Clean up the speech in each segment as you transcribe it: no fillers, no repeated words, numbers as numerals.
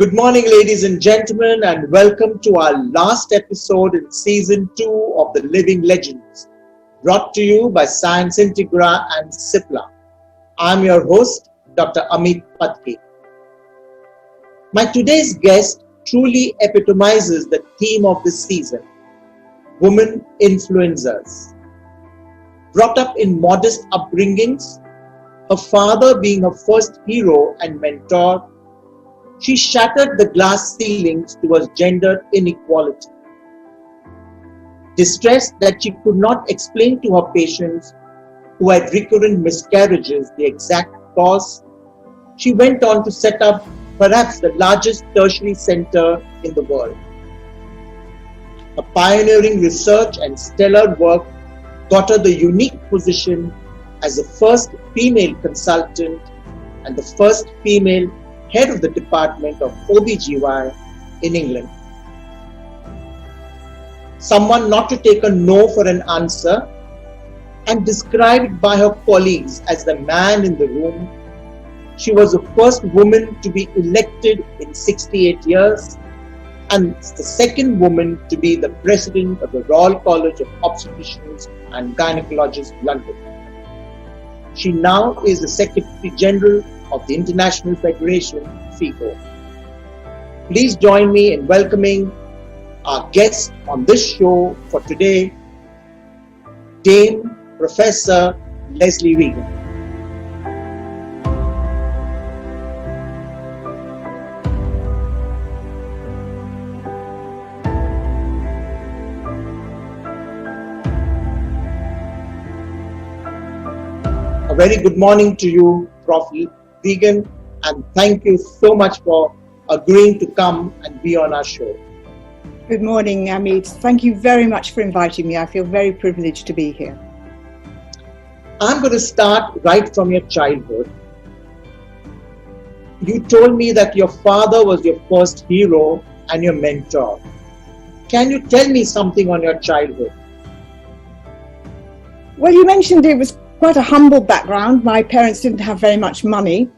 Good morning, ladies and gentlemen, and welcome to our last episode in Season 2 of The Living Legends, brought to you by Science Integra and Cipla. I'm your host, Dr. Ameet Patki. My today's guest truly epitomizes the theme of this season, women influencers. Brought up in modest upbringings, her father being her first hero and mentor, she shattered the glass ceilings towards gender inequality. Distressed that she could not explain to her patients who had recurrent miscarriages the exact cause, she went on to set up perhaps the largest tertiary center in the world. Her pioneering research and stellar work got her the unique position as the first female consultant and the first female head of the Department of OBGY in England. Someone not to take a no for an answer and described by her colleagues as the man in the room, she was the first woman to be elected in 68 years and the second woman to be the president of the Royal College of Obstetricians and Gynaecologists, London. She now is the Secretary General of the International Federation, FIGO. Please join me in welcoming our guest on this show for today, Dame Professor Lesley Regan. A very good morning to you, Prof. Regan, and thank you so much for agreeing to come and be on our show. Good morning, Ameet. Thank you very much for inviting me. I feel very privileged to be here. I'm going to start right from your childhood. You told me that your father was your first hero and your mentor. Can you tell me something on your childhood? Well, you mentioned it was quite a humble background. My parents didn't have very much money.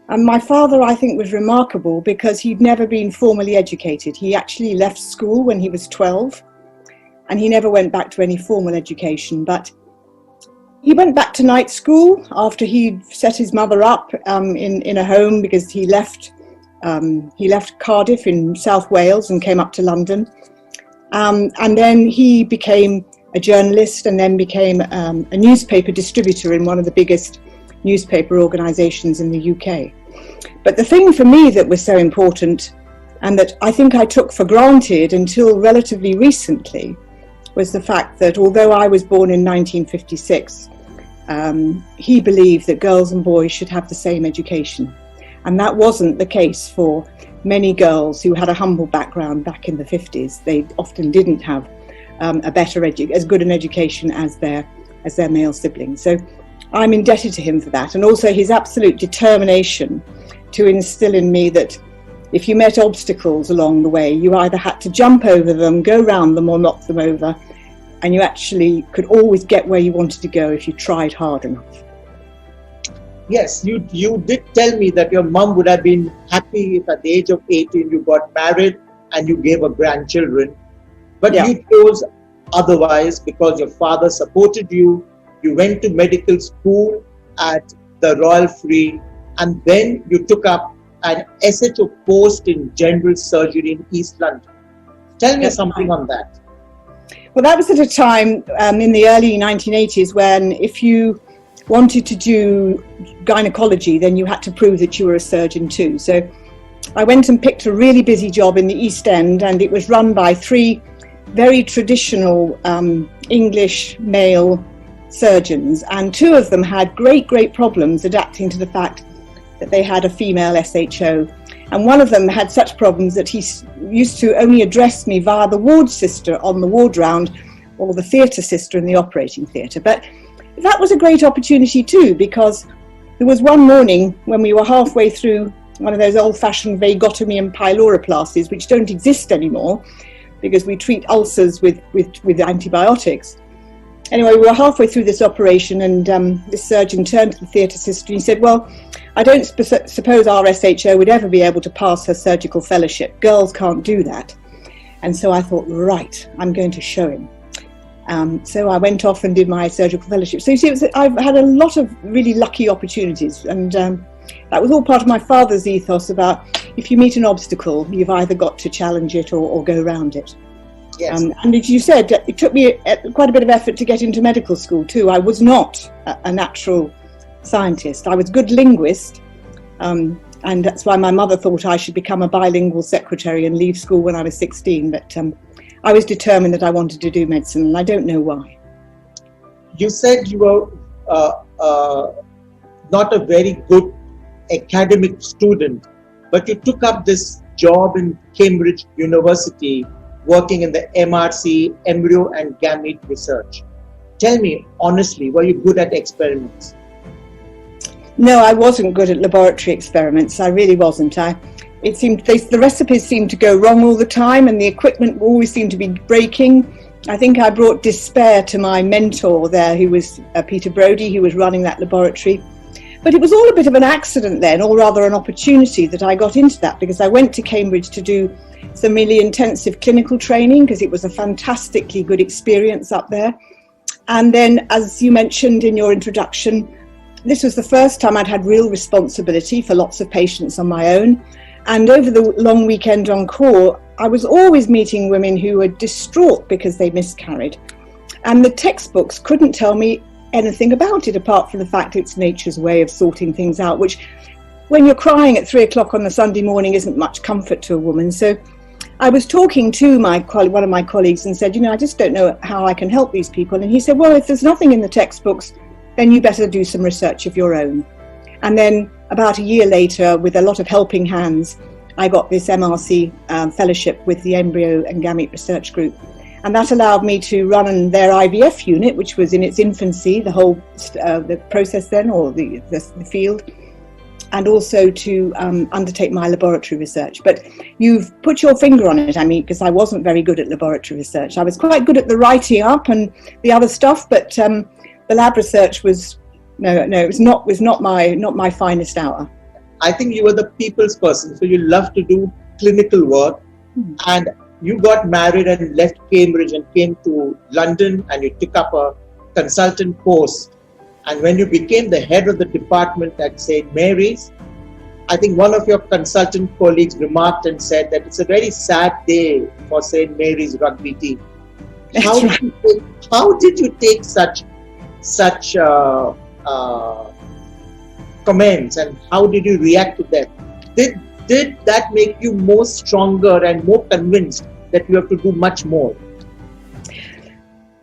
And my father, I think, was remarkable because he'd never been formally educated. He actually left school when he was 12 and he never went back to any formal education. But he went back to night school after he'd set his mother up in a home because he left Cardiff in South Wales and came up to London. And then he became a journalist and then became a newspaper distributor in one of the biggest newspaper organisations in the UK. But the thing for me that was so important and that I think I took for granted until relatively recently was the fact that although I was born in 1956, he believed that girls and boys should have the same education. And that wasn't the case for many girls who had a humble background back in the 50s. They often didn't have as good an education as their male siblings. So I'm indebted to him for that, and also his absolute determination to instill in me that if you met obstacles along the way, you either had to jump over them, go round them, or knock them over, and you actually could always get where you wanted to go if you tried hard enough. Yes, you did tell me that your mom would have been happy if at the age of 18 you got married and you gave her grandchildren, but yeah. You chose otherwise because your father supported you. You went to medical school at the Royal Free, and then you took up an SHO post in general surgery in East London. Tell me something on that. Well, that was at a time in the early 1980s when if you wanted to do gynaecology, then you had to prove that you were a surgeon too. So I went and picked a really busy job in the East End, and it was run by three very traditional English male surgeons, and two of them had great problems adapting to the fact that they had a female SHO, and one of them had such problems that he used to only address me via the ward sister on the ward round or the theatre sister in the operating theatre. But that was a great opportunity too, because there was one morning when we were halfway through one of those old-fashioned vagotomy and pyloroplasties, which don't exist anymore because we treat ulcers with antibiotics. anyway, we were halfway through this operation, and this surgeon turned to the theatre sister and he said, well, I don't suppose our SHO would ever be able to pass her surgical fellowship. Girls can't do that. And so I thought, right, I'm going to show him. So I went off and did my surgical fellowship. So you see, I've had a lot of really lucky opportunities, and that was all part of my father's ethos about if you meet an obstacle, you've either got to challenge it or go around it. Yes. And as you said, it took me quite a bit of effort to get into medical school too. I was not a natural scientist. I was a good linguist, and that's why my mother thought I should become a bilingual secretary and leave school when I was 16. But I was determined that I wanted to do medicine, and I don't know why. You said you were not a very good academic student, but you took up this job in Cambridge University working in the MRC, embryo and gamete research. Tell me honestly, were you good at experiments? No, I wasn't good at laboratory experiments. I really wasn't. It seemed the recipes seemed to go wrong all the time, and the equipment always seemed to be breaking. I think I brought despair to my mentor there, who was Peter Brodie, who was running that laboratory. But it was all a bit of an accident then, or rather an opportunity, that I got into that, because I went to Cambridge to do some really intensive clinical training, because it was a fantastically good experience up there. And then, as you mentioned in your introduction, this was the first time I'd had real responsibility for lots of patients on my own. And over the long weekend on call, I was always meeting women who were distraught because they miscarried. And the textbooks couldn't tell me anything about it, apart from the fact it's nature's way of sorting things out, which when you're crying at 3 o'clock on a Sunday morning isn't much comfort to a woman. So I was talking to one of my colleagues and said, I just don't know how I can help these people. And he said, well, if there's nothing in the textbooks, then you better do some research of your own. And then about a year later, with a lot of helping hands, I got this MRC fellowship with the Embryo and Gamete Research Group. And that allowed me to run their IVF unit, which was in its infancy, the whole the process then, or the field, and also to undertake my laboratory research. But you've put your finger on it, Ameet, because I wasn't very good at laboratory research. I was quite good at the writing up and the other stuff, but the lab research was not my finest hour. I think you were the people's person, so you love to do clinical work, and you got married and left Cambridge and came to London, and you took up a consultant course. And when you became the head of the department at St. Mary's, I think one of your consultant colleagues remarked and said that it's a very sad day for St. Mary's rugby team. How did you take such comments, and how did you react to them? Did that make you more stronger and more convinced that you have to do much more?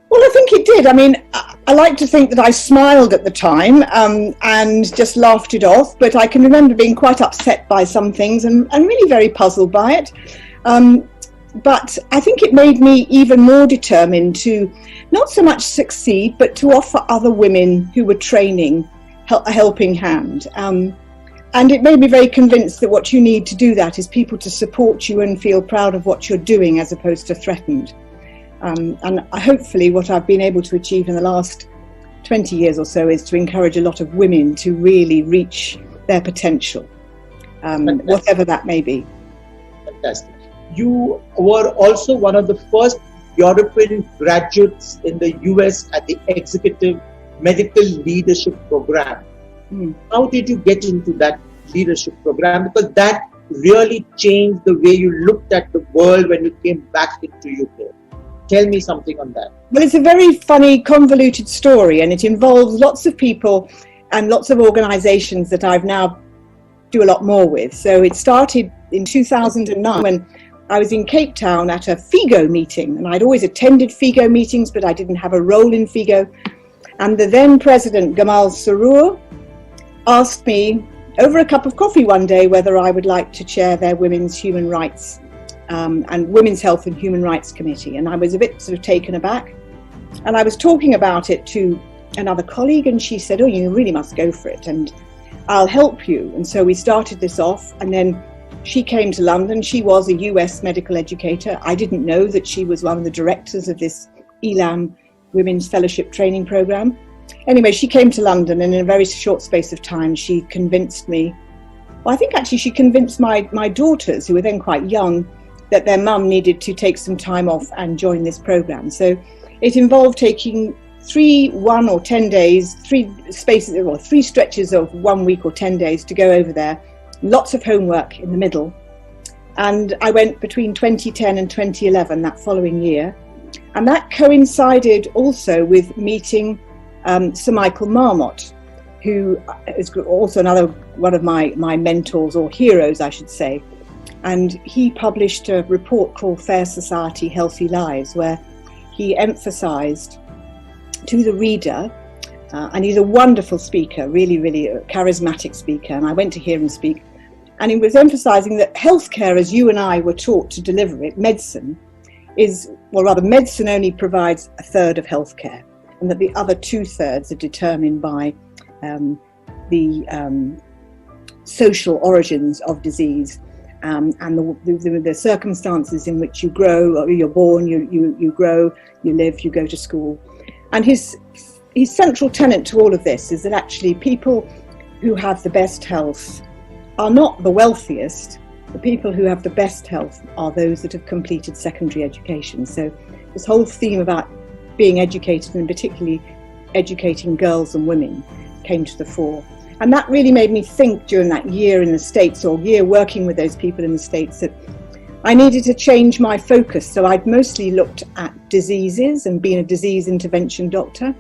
Well, I think it did. I mean, I like to think that I smiled at the time and just laughed it off, but I can remember being quite upset by some things and really very puzzled by it. But I think it made me even more determined to not so much succeed, but to offer other women who were training a helping hand. And it made me very convinced that what you need to do that is people to support you and feel proud of what you're doing as opposed to threatened. And hopefully what I've been able to achieve in the last 20 years or so is to encourage a lot of women to really reach their potential, whatever that may be. Fantastic. You were also one of the first European graduates in the US at the Executive Medical Leadership Program. How did you get into that leadership program? Because that really changed the way you looked at the world when you came back into UK. Tell me something on that. Well, it's a very funny, convoluted story, and it involves lots of people and lots of organisations that I've now do a lot more with. So it started in 2009 when I was in Cape Town at a FIGO meeting, and I'd always attended FIGO meetings, but I didn't have a role in FIGO. And the then president, Gamal Sarour, asked me over a cup of coffee one day whether I would like to chair their Women's Human Rights and Women's Health and Human Rights Committee. And I was a bit sort of taken aback. And I was talking about it to another colleague, and she said, oh, you really must go for it, and I'll help you. And so we started this off, and then she came to London. She was a US medical educator. I didn't know that she was one of the directors of this ELAM Women's Fellowship Training Programme. Anyway, she came to London, and in a very short space of time, she convinced me, well, I think actually she convinced my daughters, who were then quite young, that their mum needed to take some time off and join this programme. So it involved taking 3 1 or 10 days, 3 stretches of 1 week or 10 days to go over there, lots of homework in the middle. And I went between 2010 and 2011, that following year. And that coincided also with meeting Sir Michael Marmot, who is also another one of my mentors, or heroes, I should say. And he published a report called Fair Society, Healthy Lives, where he emphasised to the reader, and he's a wonderful speaker, really, really a charismatic speaker, and I went to hear him speak, and he was emphasising that healthcare, as you and I were taught to deliver it, medicine only provides a third of healthcare, and that the other 2/3 are determined by the social origins of disease, and the circumstances in which you grow, or you're born, you grow, you live, you go to school. And his central tenet to all of this is that actually people who have the best health are not the wealthiest. The people who have the best health are those that have completed secondary education. So this whole theme about being educated, and particularly educating girls and women, came to the fore. And that really made me think during that year in the States, or year working with those people in the States, that I needed to change my focus. So I'd mostly looked at diseases and been a disease intervention doctor.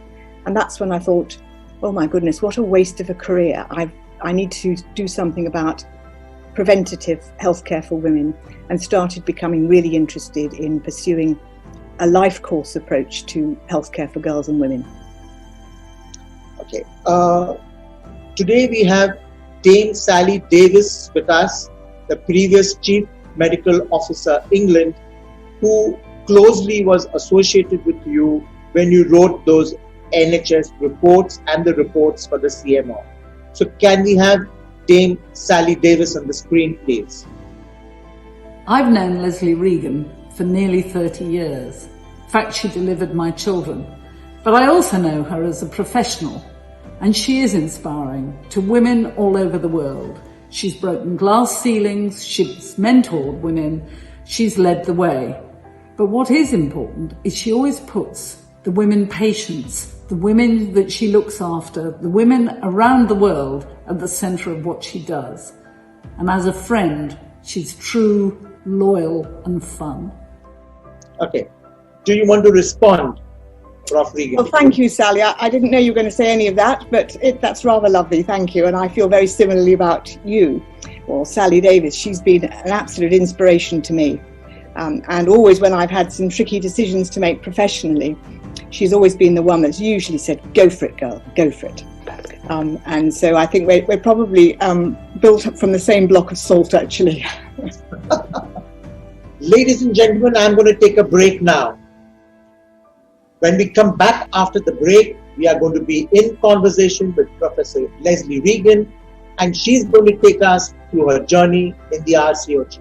And that's when I thought, oh my goodness, what a waste of a career. I need to do something about preventative healthcare for women, and started becoming really interested in pursuing a life course approach to healthcare for girls and women. Okay. Today we have Dame Sally Davis with us, the previous Chief Medical Officer England, who closely was associated with you when you wrote those NHS reports and the reports for the CMO. So can we have Dame Sally Davis on the screen, please? I've known Lesley Regan for nearly 30 years. In fact, she delivered my children. But I also know her as a professional, and she is inspiring to women all over the world. She's broken glass ceilings, she's mentored women, she's led the way. But what is important is she always puts the women patients, the women that she looks after, the women around the world at the centre of what she does. And as a friend, she's true, loyal and fun. Okay. Do you want to respond, Prof. Regan? Well, thank you, Sally. I didn't know you were going to say any of that, but that's rather lovely. Thank you. And I feel very similarly about you, or Sally Davis. She's been an absolute inspiration to me. And always when I've had some tricky decisions to make professionally, she's always been the one that's usually said, go for it, girl, go for it. And so I think we're probably built up from the same block of salt, actually. Ladies and gentlemen, I'm going to take a break now. When we come back after the break, we are going to be in conversation with Professor Lesley Regan, and she's going to take us through her journey in the RCOG.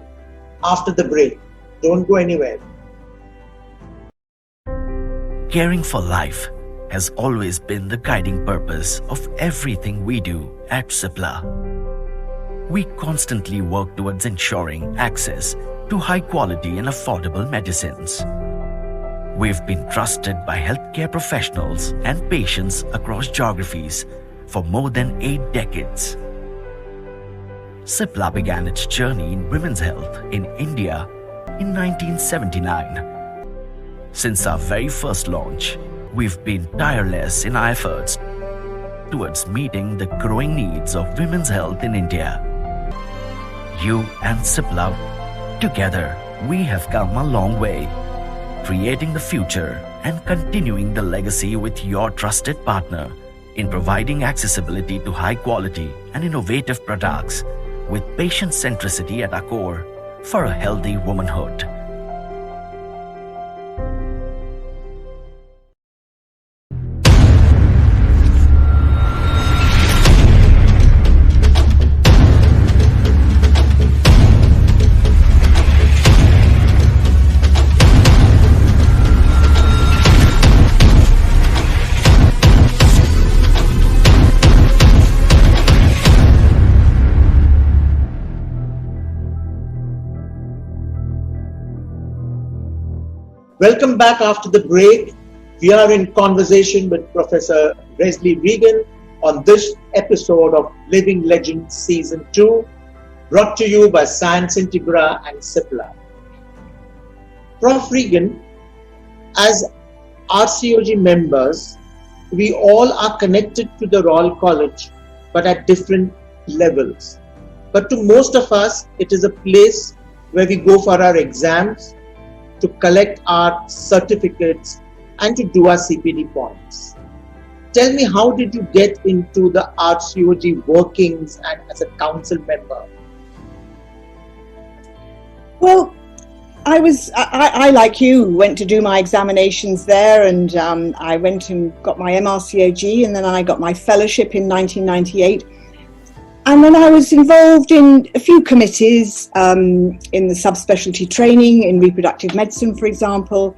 After the break, don't go anywhere. Caring for life has always been the guiding purpose of everything we do at Cipla. We constantly work towards ensuring access to high quality and affordable medicines. We've been trusted by healthcare professionals and patients across geographies for more than 8 decades. Cipla began its journey in women's health in India in 1979. Since our very first launch, we've been tireless in our efforts towards meeting the growing needs of women's health in India. You and Cipla, together, we have come a long way, creating the future and continuing the legacy with your trusted partner in providing accessibility to high quality and innovative products with patient centricity at our core for a healthy womanhood. Welcome back after the break. We are in conversation with Professor Lesley Regan on this episode of Living Legends Season 2, brought to you by Science Integra and Cipla. Prof. Regan, as RCOG members, we all are connected to the Royal College, but at different levels. But to most of us, it is a place where we go for our exams, to collect our certificates, and to do our CPD points. Tell me, how did you get into the RCOG workings and as a council member? Well, I like you, went to do my examinations there, and I went and got my MRCOG, and then I got my fellowship in 1998. And then I was involved in a few committees in the subspecialty training in reproductive medicine, for example.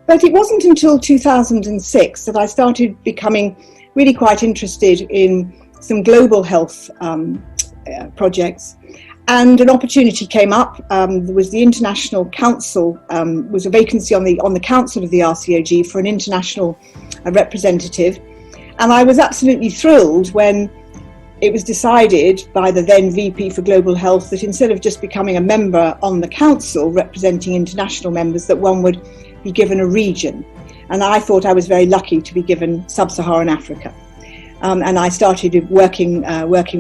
But it wasn't until 2006 that I started becoming really quite interested in some global health projects. And an opportunity came up. There was the International Council, was a vacancy on the council of the RCOG for an international representative. And I was absolutely thrilled when it was decided by the then VP for Global Health that instead of just becoming a member on the council representing international members, that one would be given a region. And I thought I was very lucky to be given Sub-Saharan Africa. And I started working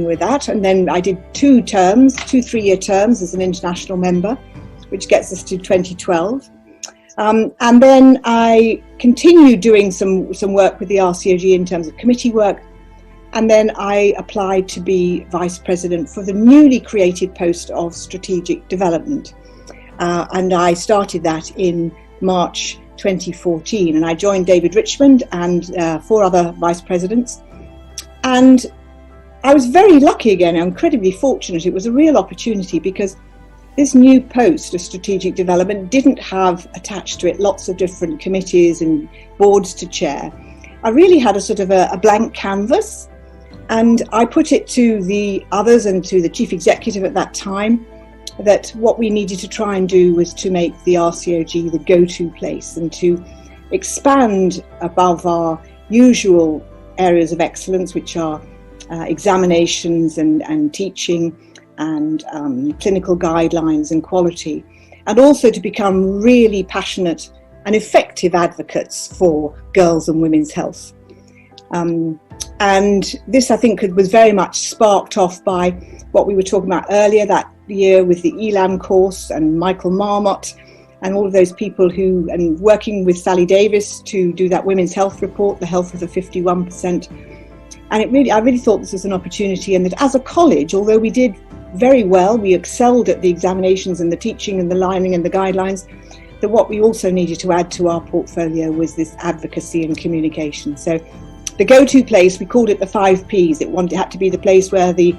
with that. And then I did 2 3-year terms as an international member, which gets us to 2012. And then I continued doing some work with the RCOG in terms of committee work. And then I applied to be Vice President for the newly created post of Strategic Development. And I started that in March 2014. And I joined David Richmond and 4 other Vice Presidents. And I was very lucky again, incredibly fortunate. It was a real opportunity because this new post of Strategic Development didn't have attached to it lots of different committees and boards to chair. I really had a sort of a blank canvas. And I put it to the others and to the chief executive at that time that what we needed to try and do was to make the RCOG the go-to place and to expand above our usual areas of excellence, which are examinations and teaching and clinical guidelines and quality, and also to become really passionate and effective advocates for girls' and women's health. And this, I think, was very much sparked off by what we were talking about earlier that year with the ELAM course and Michael Marmot and all of those people and working with Sally Davis to do that women's health report, the health of the 51%. And I really thought this was an opportunity, and that as a college, although we did very well, we excelled at the examinations and the teaching and the lining and the guidelines, that what we also needed to add to our portfolio was this advocacy and communication. So the go-to place, we called it the 5 Ps. It had to be the place where the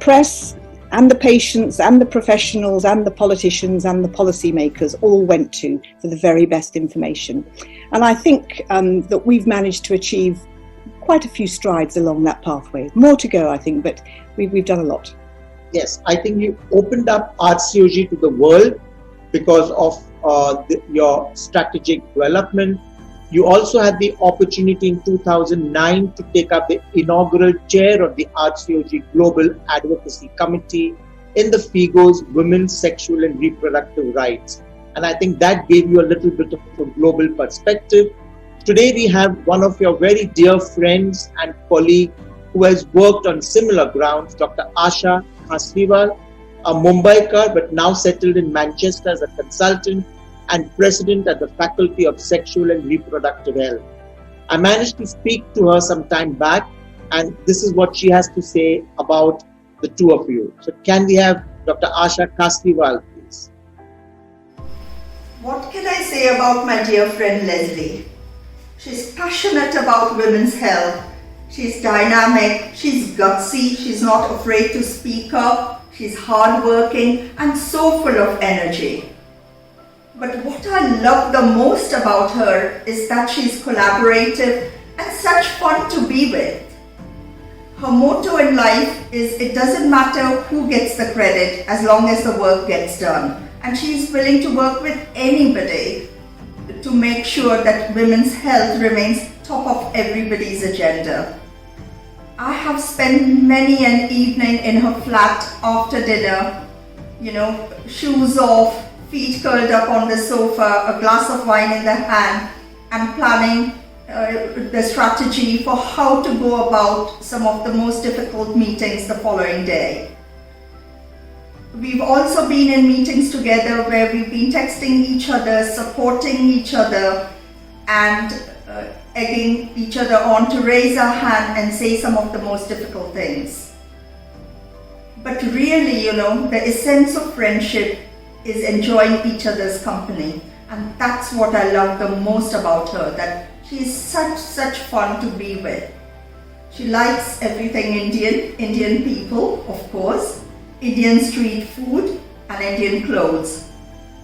press and the patients and the professionals and the politicians and the policymakers all went to for the very best information. And I think that we've managed to achieve quite a few strides along that pathway. More to go, I think, but we've done a lot. Yes, I think you opened up RCOG to the world because of your strategic development. You also had the opportunity in 2009 to take up the inaugural chair of the RCOG Global Advocacy Committee in the FIGO's Women's Sexual and Reproductive Rights. And I think that gave you a little bit of a global perspective. Today we have one of your very dear friends and colleague who has worked on similar grounds, Dr. Asha Khasriwal, a Mumbaikar but now settled in Manchester as a consultant and president at the Faculty of Sexual and Reproductive Health. I managed to speak to her some time back, and this is what she has to say about the two of you. So can we have Dr. Asha Khasriwal, please? What can I say about my dear friend Lesley? She's passionate about women's health. She's dynamic, she's gutsy, she's not afraid to speak up, she's hardworking and so full of energy. But what I love the most about her is that she's collaborative and such fun to be with. Her motto in life is, it doesn't matter who gets the credit as long as the work gets done. and she's willing to work with anybody to make sure that women's health remains top of everybody's agenda. I have spent many an evening in her flat after dinner, shoes off, feet curled up on the sofa, a glass of wine in the hand, and planning the strategy for how to go about some of the most difficult meetings the following day. We've also been in meetings together where we've been texting each other, supporting each other, and egging each other on to raise our hand and say some of the most difficult things. But really, the essence of friendship is enjoying each other's company. And that's what I love the most about her, that she is such fun to be with. She likes everything Indian people, of course, Indian street food and Indian clothes.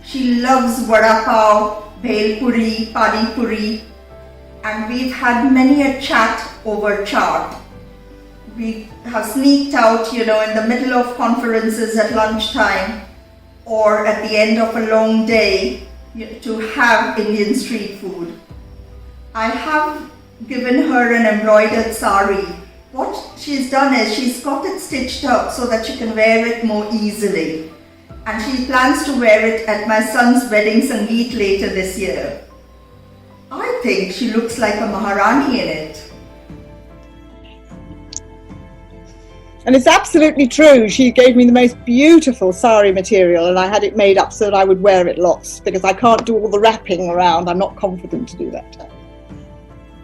She loves vada pav, bhel puri, pani puri, and we've had many a chat over chaat. We have sneaked out, in the middle of conferences at lunchtime or at the end of a long day to have Indian street food. I have given her an embroidered sari. What she's done is she's got it stitched up so that she can wear it more easily. And she plans to wear it at my son's wedding sangeet later this year. I think she looks like a Maharani in it. And it's absolutely true. She gave me the most beautiful sari material, and I had it made up so that I would wear it lots, because I can't do all the wrapping around. I'm not confident to do that.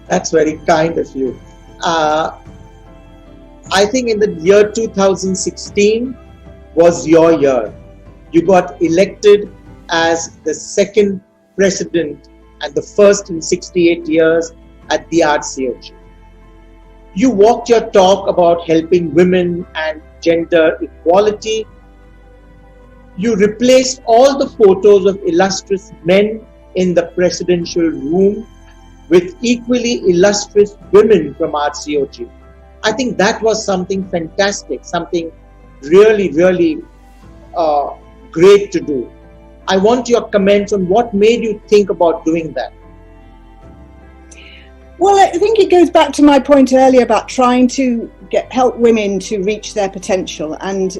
That's very kind of you. I think in the year 2016 was your year. You got elected as the second president and the first in 68 years at the RCOG. You walked your talk about helping women and gender equality. You replaced all the photos of illustrious men in the presidential room with equally illustrious women from RCOG. I think that was something fantastic, something really great to do. I want your comments on what made you think about doing that. Well, I think it goes back to my point earlier about trying to help women to reach their potential. And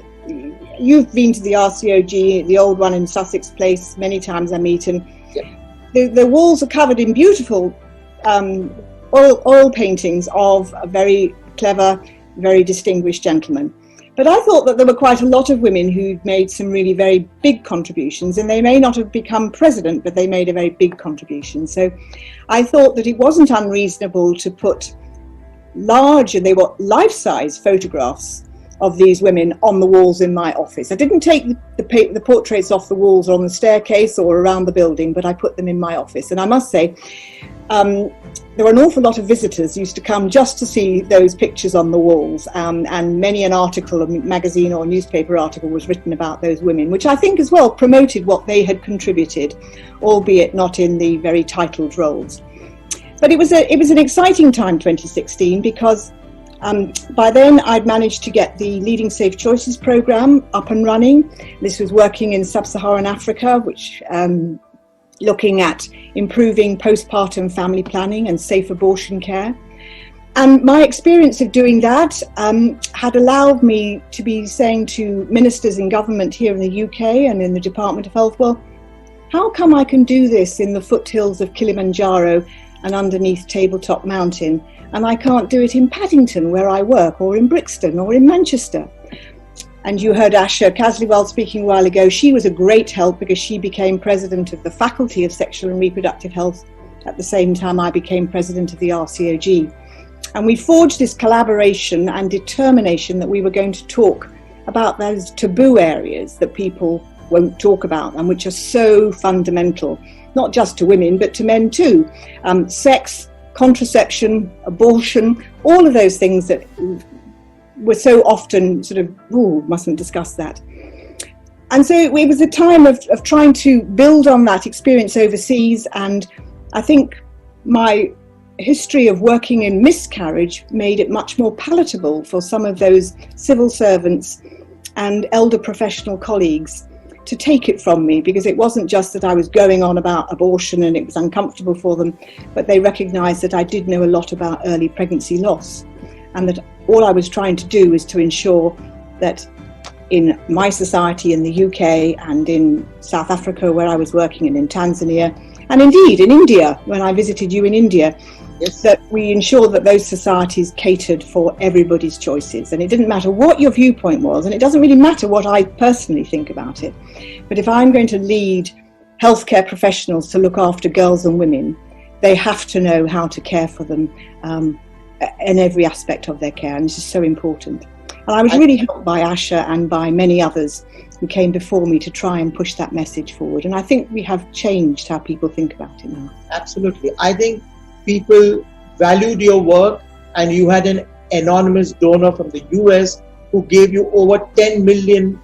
you've been to the RCOG, the old one in Sussex Place, many times, Ameet, and the walls are covered in beautiful oil paintings of a very clever, very distinguished gentleman. But I thought that there were quite a lot of women who'd made some really very big contributions, and they may not have become president, but they made a very big contribution. So I thought that it wasn't unreasonable to put large, and they were life-size photographs of these women on the walls in my office. I didn't take the portraits off the walls or on the staircase or around the building, but I put them in my office. And I must say, there were an awful lot of visitors used to come just to see those pictures on the walls, and many an article, a magazine or newspaper article was written about those women, which I think as well promoted what they had contributed, albeit not in the very titled roles. But it was an exciting time, 2016, because by then I'd managed to get the Leading Safe Choices programme up and running. This was working in sub-Saharan Africa, which looking at improving postpartum family planning and safe abortion care. And my experience of doing that had allowed me to be saying to ministers in government here in the UK and in the Department of Health, well, how come I can do this in the foothills of Kilimanjaro and underneath Tabletop Mountain, and I can't do it in Paddington where I work, or in Brixton or in Manchester? And you heard Asha Casliwell speaking a while ago. She was a great help because she became president of the Faculty of Sexual and Reproductive Health at the same time I became president of the RCOG. And we forged this collaboration and determination that we were going to talk about those taboo areas that people won't talk about and which are so fundamental, not just to women, but to men too. Sex, contraception, abortion, all of those things that were so often sort of, mustn't discuss that. And so it was a time of trying to build on that experience overseas. And I think my history of working in miscarriage made it much more palatable for some of those civil servants and elder professional colleagues to take it from me, because it wasn't just that I was going on about abortion and it was uncomfortable for them, but they recognised that I did know a lot about early pregnancy loss, and that all I was trying to do was to ensure that in my society in the UK and in South Africa where I was working, and in Tanzania, and indeed in India when I visited you in India, Yes. that we ensure that those societies catered for everybody's choices. And it didn't matter what your viewpoint was, and it doesn't really matter what I personally think about it. But if I'm going to lead healthcare professionals to look after girls and women, they have to know how to care for them in every aspect of their care. And this is so important. And I was really helped by Asha and by many others who came before me to try and push that message forward. And I think we have changed how people think about it now. Absolutely. I think people valued your work, and you had an anonymous donor from the US who gave you over $10 million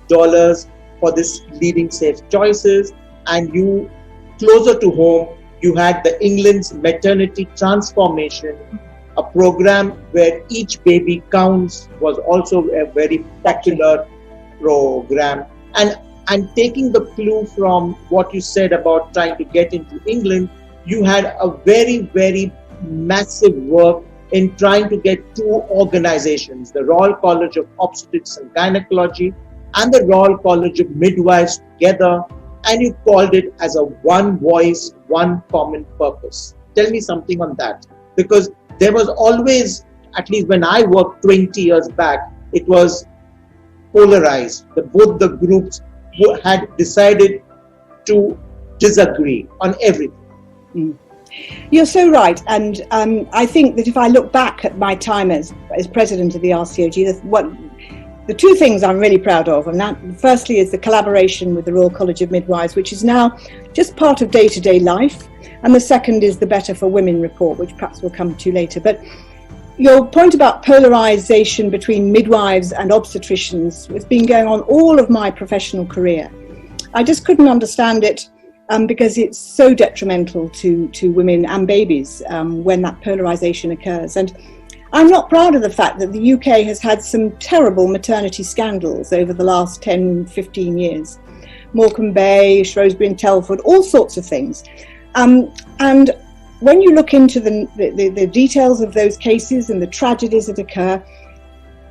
for this Leading Safe Choices. And you, closer to home, you had the England's Maternity Transformation, a program where each baby counts, was also a very popular program. And taking the clue from what you said about trying to get into England, you had a very, very massive work in trying to get two organizations, the Royal College of Obstetrics and Gynaecology and the Royal College of Midwives together, and you called it as a one voice, one common purpose. Tell me something on that, because there was always, at least when I worked 20 years back, it was polarized. Both the groups had decided to disagree on everything. Mm. You're so right, and I think that if I look back at my time as president of the RCOG, the two things I'm really proud of, and that firstly is the collaboration with the Royal College of Midwives, which is now just part of day-to-day life, and the second is the Better for Women report, which perhaps we'll come to later. But your point about polarization between midwives and obstetricians has been going on all of my professional career. I just couldn't understand it because it's so detrimental to women and babies when that polarization occurs. And I'm not proud of the fact that the UK has had some terrible maternity scandals over the last 10, 15 years. Morecambe Bay, Shrewsbury and Telford, all sorts of things. And when you look into the details of those cases and the tragedies that occur,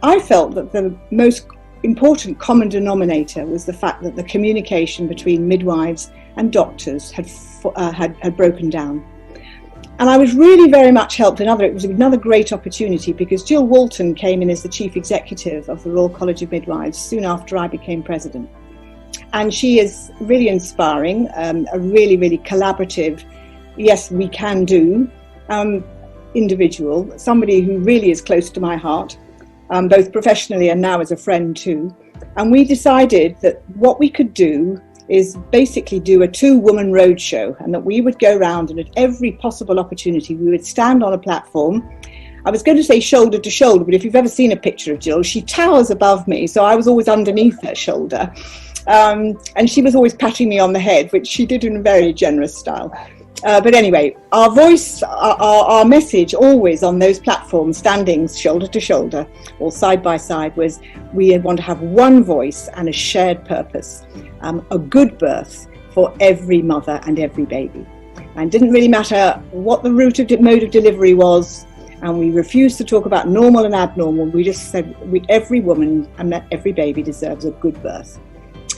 I felt that the most important common denominator was the fact that the communication between midwives and doctors had broken down. And I was really very much helped. It was another great opportunity because Jill Walton came in as the chief executive of the Royal College of Midwives soon after I became president. And she is really inspiring, a really, really collaborative, yes, we can do individual, somebody who really is close to my heart, both professionally and now as a friend too. And we decided that what we could do is basically do a two-woman roadshow, and that we would go around and at every possible opportunity we would stand on a platform. I was going to say shoulder to shoulder, but if you've ever seen a picture of Jill, she towers above me, so I was always underneath her shoulder. And she was always patting me on the head, which she did in a very generous style. But anyway, our voice, our message always on those platforms, standing shoulder to shoulder or side by side, was we want to have one voice and a shared purpose, a good birth for every mother and every baby. And it didn't really matter what the mode of delivery was, and we refused to talk about normal and abnormal. We just said every woman and every baby deserves a good birth.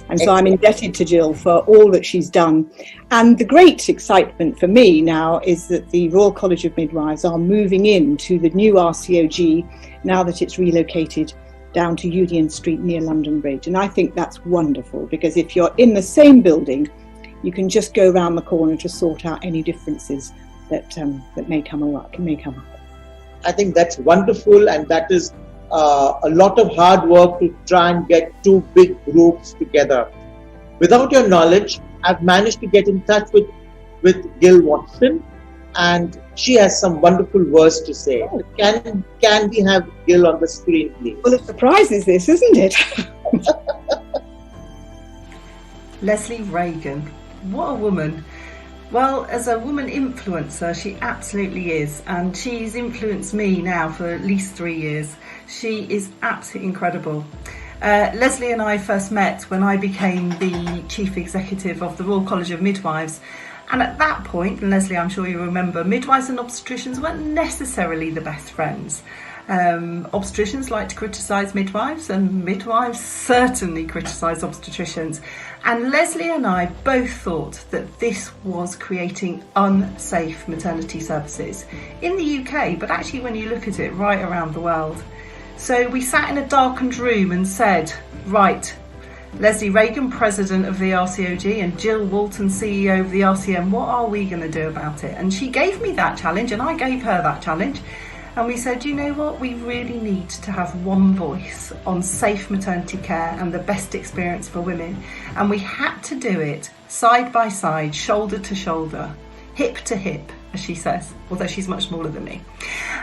And so I'm indebted to Jill for all that she's done. And the great excitement for me now is that the Royal College of Midwives are moving into the new RCOG now that it's relocated down to Union Street near London Bridge. And I think that's wonderful, because if you're in the same building, you can just go around the corner to sort out any differences that may come up. I think that's wonderful, and that is a lot of hard work to try and get two big groups together. Without your knowledge, I've managed to get in touch with Gil Watson, and she has some wonderful words to say. Can we have Gil on the screen, please? Well, a surprise is this, isn't it? Lesley Regan, what a woman. Well, as a woman influencer, she absolutely is, and she's influenced me now for at least 3 years. She is absolutely incredible. Lesley and I first met when I became the Chief Executive of the Royal College of Midwives. And at that point, and Lesley, I'm sure you remember, midwives and obstetricians weren't necessarily the best friends. Obstetricians like to criticise midwives, and midwives certainly criticise obstetricians. And Lesley and I both thought that this was creating unsafe maternity services in the UK, but actually when you look at it, right around the world. So we sat in a darkened room and said, right, Lesley Regan, President of the RCOG, and Jill Walton, CEO of the RCM, what are we going to do about it? And she gave me that challenge, and I gave her that challenge. And we said, you know what, we really need to have one voice on safe maternity care and the best experience for women. And we had to do it side by side, shoulder to shoulder, hip to hip, as she says, although she's much smaller than me.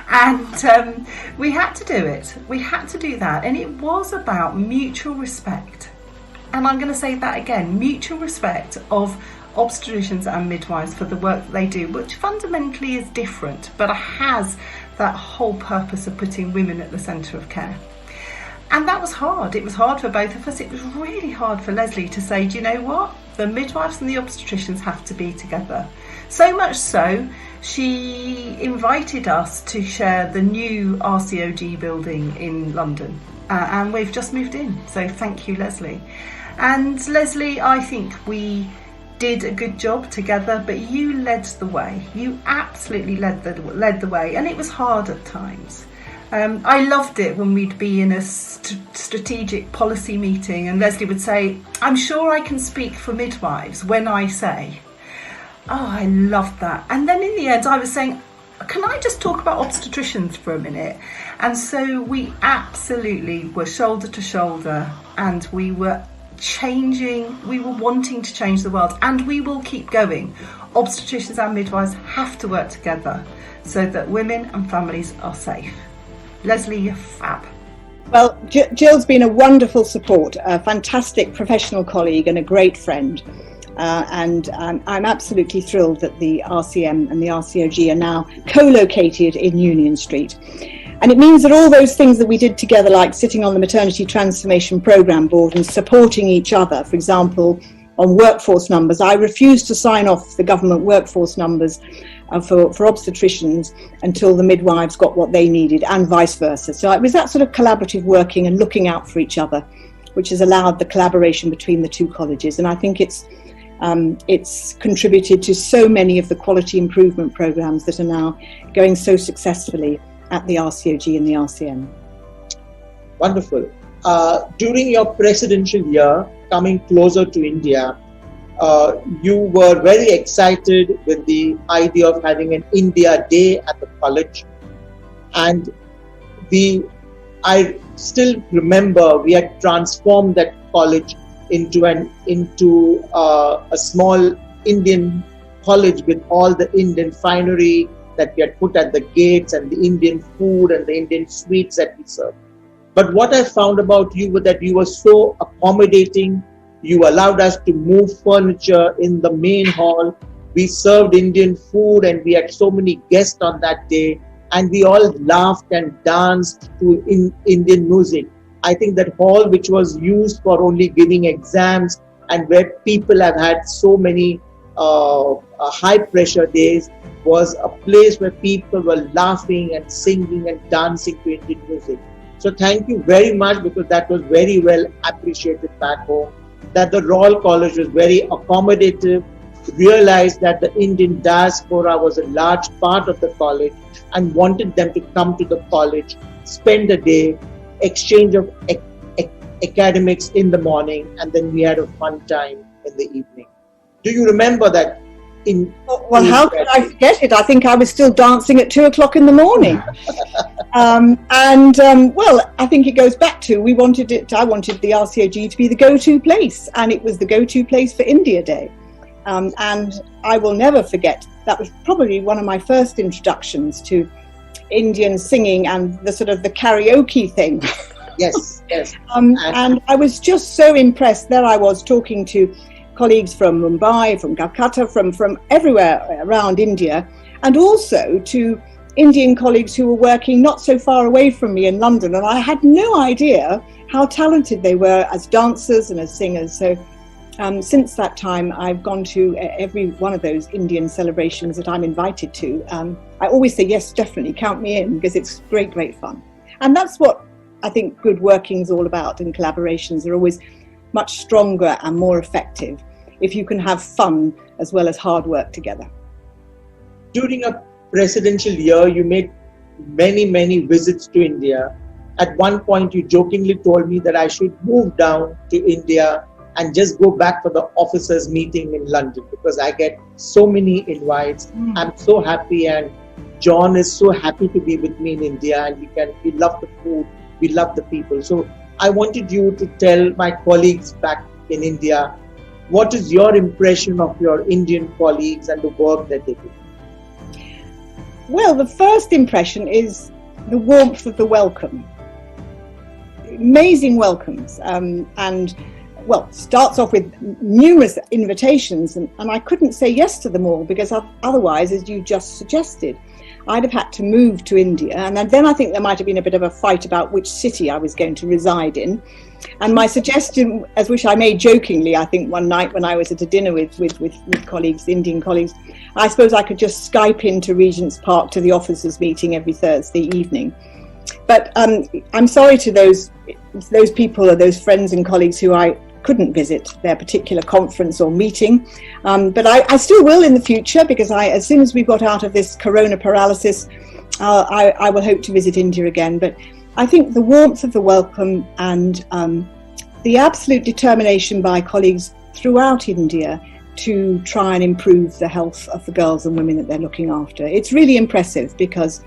And we had to do it. We had to do that. And it was about mutual respect. And I'm going to say that again, mutual respect of obstetricians and midwives for the work that they do, which fundamentally is different, but has that whole purpose of putting women at the centre of care. And that was hard. It was hard for both of us. It was really hard for Lesley to say, do you know what? The midwives and the obstetricians have to be together. So much so, she invited us to share the new RCOG building in London. And we've just moved in. So thank you, Lesley. And Lesley, I think we did a good job together, but you led the way. You absolutely led the way, and it was hard at times. I loved it when we'd be in a strategic policy meeting and Lesley would say, I'm sure I can speak for midwives when I say. Oh, I loved that. And then in the end I was saying, can I just talk about obstetricians for a minute? And so we absolutely were shoulder to shoulder, and we were wanting to change the world, and we will keep going. Obstetricians and midwives have to work together so that women and families are safe. Lesley, you're fab. Well, Jill's been a wonderful support, a fantastic professional colleague and a great friend. And I'm absolutely thrilled that the RCM and the RCOG are now co-located in Union Street. And it means that all those things that we did together, like sitting on the Maternity Transformation Programme Board and supporting each other, for example, on workforce numbers. I refused to sign off the government workforce numbers for obstetricians until the midwives got what they needed, and vice versa. So it was that sort of collaborative working and looking out for each other, which has allowed the collaboration between the two colleges. And I think it's contributed to so many of the quality improvement programmes that are now going so successfully at the RCOG and the RCM. Wonderful. During your presidential year, coming closer to India, you were very excited with the idea of having an India Day at the college. And I still remember we had transformed that college into a small Indian college with all the Indian finery that we had put at the gates, and the Indian food and the Indian sweets that we served. But what I found about you was that you were so accommodating. You allowed us to move furniture in the main hall. We served Indian food, and we had so many guests on that day, and we all laughed and danced to Indian music. I think that hall, which was used for only giving exams and where people have had so many high pressure days, was a place where people were laughing and singing and dancing to Indian music. So thank you very much, because that was very well appreciated back home, that the Royal College was very accommodative, realized that the Indian diaspora was a large part of the college and wanted them to come to the college, spend a day, exchange of academics in the morning, and then we had a fun time in the evening. Do you remember that? Well, how could I forget it? I think I was still dancing at 2 o'clock in the morning. Well, I think it goes back to, I wanted the RCOG to be the go-to place, and it was the go-to place for India Day. And I will never forget, that was probably one of my first introductions to Indian singing and the sort of the karaoke thing. Yes. And I was just so impressed. There I was talking to colleagues from Mumbai, from Calcutta, from everywhere around India, and also to Indian colleagues who were working not so far away from me in London. And I had no idea how talented they were as dancers and as singers. So since that time, I've gone to every one of those Indian celebrations that I'm invited to. I always say, yes, definitely, count me in, because it's great, great fun. And that's what I think good working is all about, and collaborations are always much stronger and more effective if you can have fun as well as hard work together. During a presidential year, you made many visits to India. At one point, you jokingly told me that I should move down to India and just go back for the officers' meeting in London, because I get so many invites. I'm so happy, and John is so happy to be with me in India, and we love the food, we love the people. So I wanted you to tell my colleagues back in India, what is your impression of your Indian colleagues and the work that they do? Well, the first impression is the warmth of the welcome. Amazing welcomes, and well, starts off with numerous invitations, and I couldn't say yes to them all, because otherwise, as you just suggested, I'd have had to move to India, and then I think there might have been a bit of a fight about which city I was going to reside in. And my suggestion, as which I made jokingly, I think one night when I was at a dinner with colleagues, Indian colleagues, I suppose I could just Skype into Regent's Park to the officers' meeting every Thursday evening. But I'm sorry to those people or those friends and colleagues who I couldn't visit their particular conference or meeting, but I still will in the future, because as soon as we got out of this corona paralysis, I will hope to visit India again. But I think the warmth of the welcome and the absolute determination by colleagues throughout India to try and improve the health of the girls and women that they're looking after. It's really impressive, because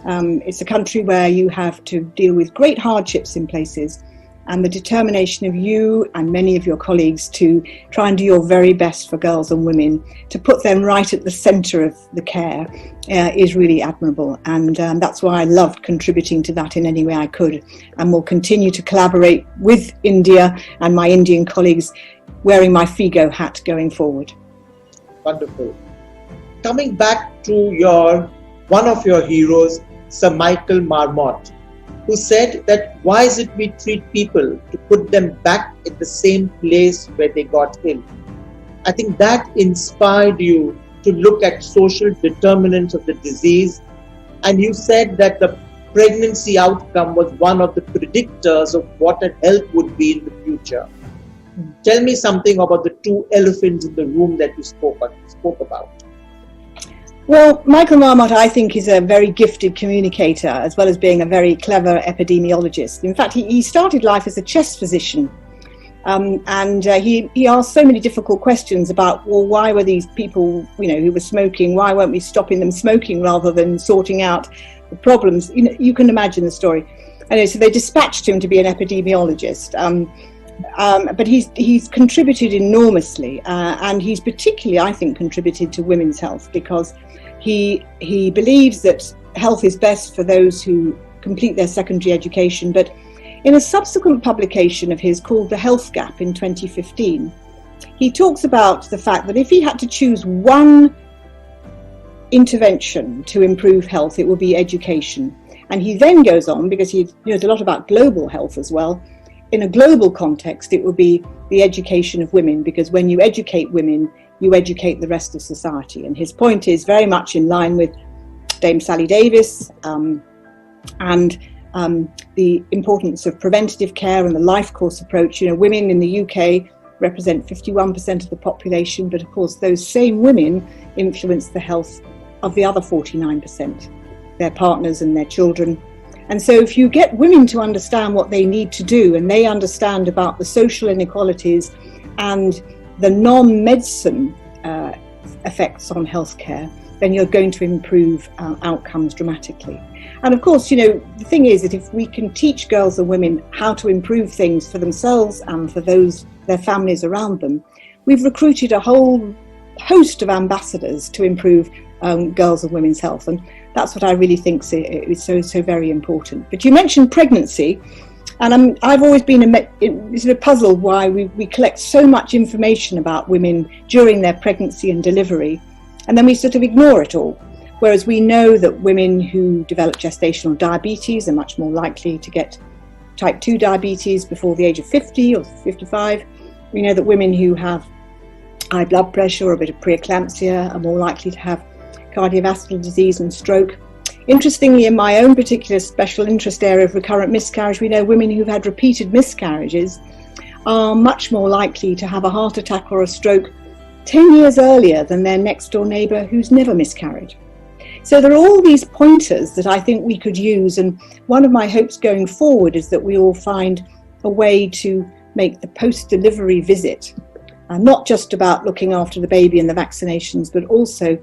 it's a country where you have to deal with great hardships in places, and the determination of you and many of your colleagues to try and do your very best for girls and women, to put them right at the centre of the care, is really admirable. And that's why I loved contributing to that in any way I could, and will continue to collaborate with India and my Indian colleagues, wearing my FIGO hat going forward. Wonderful. Coming back to one of your heroes, Sir Michael Marmot, who said that why is it we treat people to put them back in the same place where they got ill? I think that inspired you to look at social determinants of the disease, and you said that the pregnancy outcome was one of the predictors of what a health would be in the future. Tell me something about the two elephants in the room that you spoke about. Well, Michael Marmot, I think, is a very gifted communicator, as well as being a very clever epidemiologist. In fact, he started life as a chest physician, and he asked so many difficult questions about, well, why were these people, who were smoking, why weren't we stopping them smoking rather than sorting out the problems? You can imagine the story. Anyway, so they dispatched him to be an epidemiologist. But he's contributed enormously, and he's particularly, I think, contributed to women's health, because he believes that health is best for those who complete their secondary education. But in a subsequent publication of his called The Health Gap in 2015, he talks about the fact that if he had to choose one intervention to improve health, it would be education. And he then goes on, because he knows a lot about global health as well. In a global context, it would be the education of women, because when you educate women, you educate the rest of society. And his point is very much in line with Dame Sally Davis and the importance of preventative care and the life course approach. Women in the UK represent 51% of the population, but of course those same women influence the health of the other 49%, their partners and their children. And so if you get women to understand what they need to do, and they understand about the social inequalities and the non-medicine effects on healthcare, then you're going to improve outcomes dramatically. And of course, the thing is that if we can teach girls and women how to improve things for themselves and for their families around them, we've recruited a whole host of ambassadors to improve girls and women's health. And that's what I really think is so very important. But you mentioned pregnancy, and I've always been sort of puzzled why we collect so much information about women during their pregnancy and delivery, and then we sort of ignore it all. Whereas we know that women who develop gestational diabetes are much more likely to get type 2 diabetes before the age of 50 or 55. We know that women who have high blood pressure or a bit of preeclampsia are more likely to have cardiovascular disease and stroke. Interestingly, in my own particular special interest area of recurrent miscarriage, we know women who've had repeated miscarriages are much more likely to have a heart attack or a stroke 10 years earlier than their next door neighbour who's never miscarried. So there are all these pointers that I think we could use, and one of my hopes going forward is that we all find a way to make the post-delivery visit not just about looking after the baby and the vaccinations, but also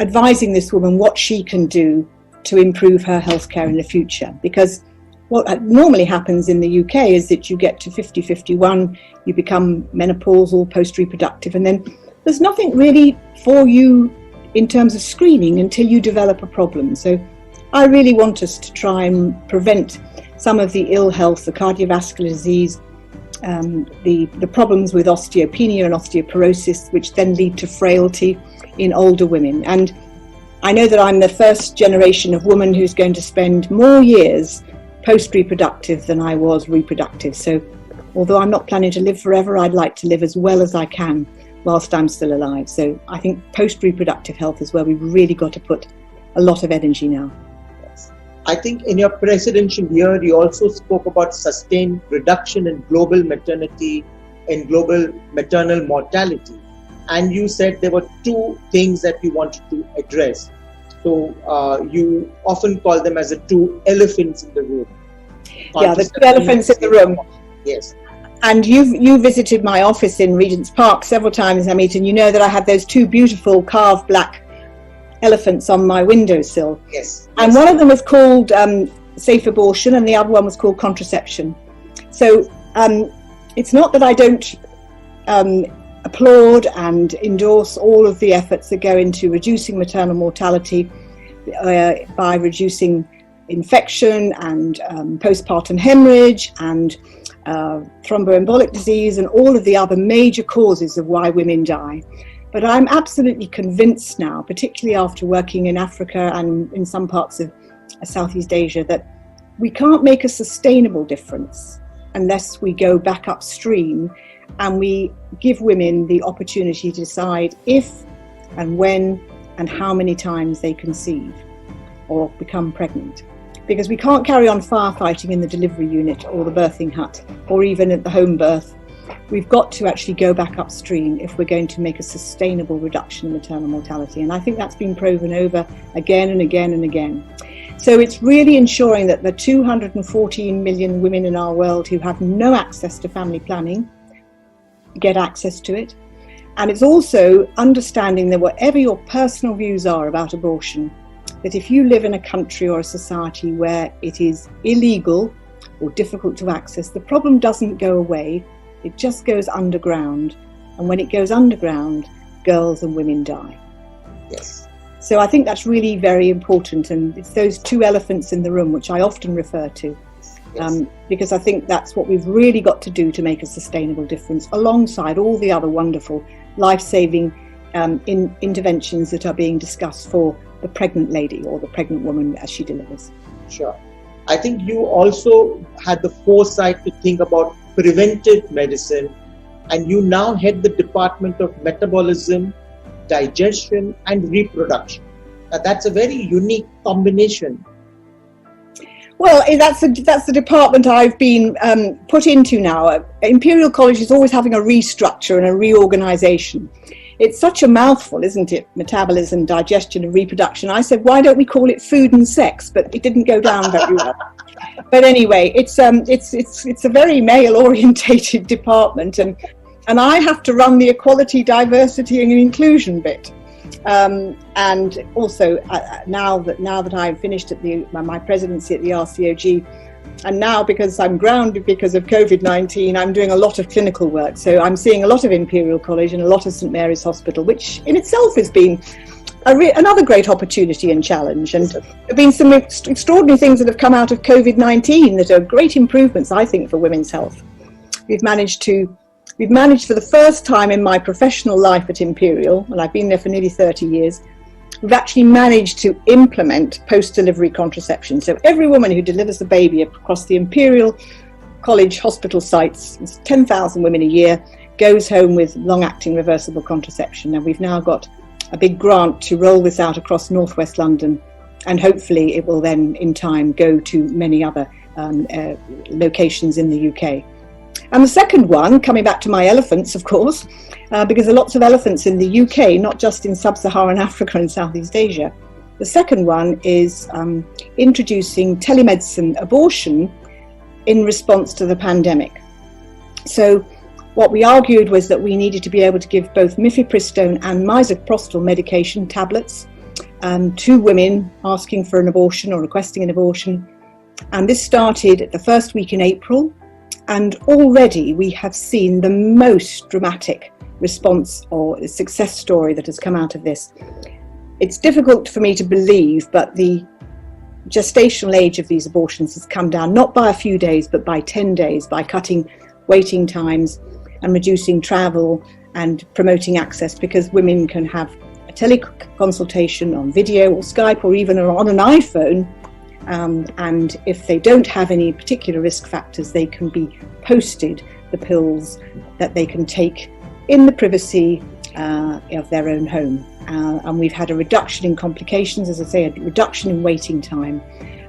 advising this woman what she can do to improve her healthcare in the future. Because what normally happens in the UK is that you get to 50, 51, you become menopausal, post-reproductive, and then there's nothing really for you in terms of screening until you develop a problem. So I really want us to try and prevent some of the ill health, the cardiovascular disease, the problems with osteopenia and osteoporosis, which then lead to frailty in older women. And I know that I'm the first generation of woman who's going to spend more years post-reproductive than I was reproductive. So although I'm not planning to live forever, I'd like to live as well as I can whilst I'm still alive. So I think post-reproductive health is where we've really got to put a lot of energy now. I think in your presidential year, you also spoke about sustained reduction in global maternity and global maternal mortality. And you said there were two things that you wanted to address. So you often call them as the two elephants in the room. Yeah, the two elephants in the room. Yes. And you visited my office in Regent's Park several times, Ameet, and you know that I had those two beautiful carved black elephants on my windowsill. Yes. And one of them was called safe abortion and the other one was called contraception. So it's not that I don't applaud and endorse all of the efforts that go into reducing maternal mortality by reducing infection and postpartum hemorrhage and thromboembolic disease and all of the other major causes of why women die. But I'm absolutely convinced now, particularly after working in Africa and in some parts of Southeast Asia, that we can't make a sustainable difference unless we go back upstream and we give women the opportunity to decide if and when and how many times they conceive or become pregnant. Because we can't carry on firefighting in the delivery unit or the birthing hut or even at the home birth. We've got to actually go back upstream if we're going to make a sustainable reduction in maternal mortality. And I think that's been proven over again and again and again. So it's really ensuring that the 214 million women in our world who have no access to family planning get access to it. And it's also understanding that whatever your personal views are about abortion, that if you live in a country or a society where it is illegal or difficult to access, the problem doesn't go away. It just goes underground, and when it goes underground, girls and women die. Yes. So I think that's really very important, and it's those two elephants in the room which I often refer to, because I think that's what we've really got to do to make a sustainable difference, alongside all the other wonderful life-saving interventions that are being discussed for the pregnant lady or the pregnant woman as she delivers. Sure. I think you also had the foresight to think about preventive medicine, and you now head the Department of Metabolism, Digestion and Reproduction. Now that's a very unique combination. Well, that's the department I've been put into now. Imperial College is always having a restructure and a reorganisation. It's such a mouthful, isn't it? Metabolism, digestion and reproduction. I said, why don't we call it food and sex? But it didn't go down very well. But anyway, it's a very male-orientated department, and I have to run the equality, diversity, and inclusion bit. And also now that I've finished at my presidency at the RCOG, and now because I'm grounded because of COVID-19, I'm doing a lot of clinical work. So I'm seeing a lot of Imperial College and a lot of St Mary's Hospital, which in itself has been another great opportunity and challenge. And there have been some extraordinary things that have come out of COVID-19 that are great improvements, I think, for women's health. We've managed for the first time in my professional life at Imperial, and I've been there for nearly 30 years, we've actually managed to implement post-delivery contraception. So every woman who delivers a baby across the Imperial College hospital sites, it's 10,000 women a year, goes home with long-acting reversible contraception. And we've now got a big grant to roll this out across northwest London, and hopefully it will then in time go to many other locations in the UK. And the second one, coming back to my elephants, of course, because there are lots of elephants in the UK, not just in sub-Saharan Africa and Southeast Asia. The second one is introducing telemedicine abortion in response to the pandemic. So what we argued was that we needed to be able to give both mifepristone and misoprostol medication tablets to women asking for an abortion or requesting an abortion. And this started the first week in April. And already we have seen the most dramatic response or success story that has come out of this. It's difficult for me to believe, but the gestational age of these abortions has come down, not by a few days, but by 10 days, by cutting waiting times and reducing travel and promoting access, because women can have a teleconsultation on video or Skype or even on an iPhone. And if they don't have any particular risk factors, they can be posted the pills that they can take in the privacy of their own home. And we've had a reduction in complications, as I say, a reduction in waiting time,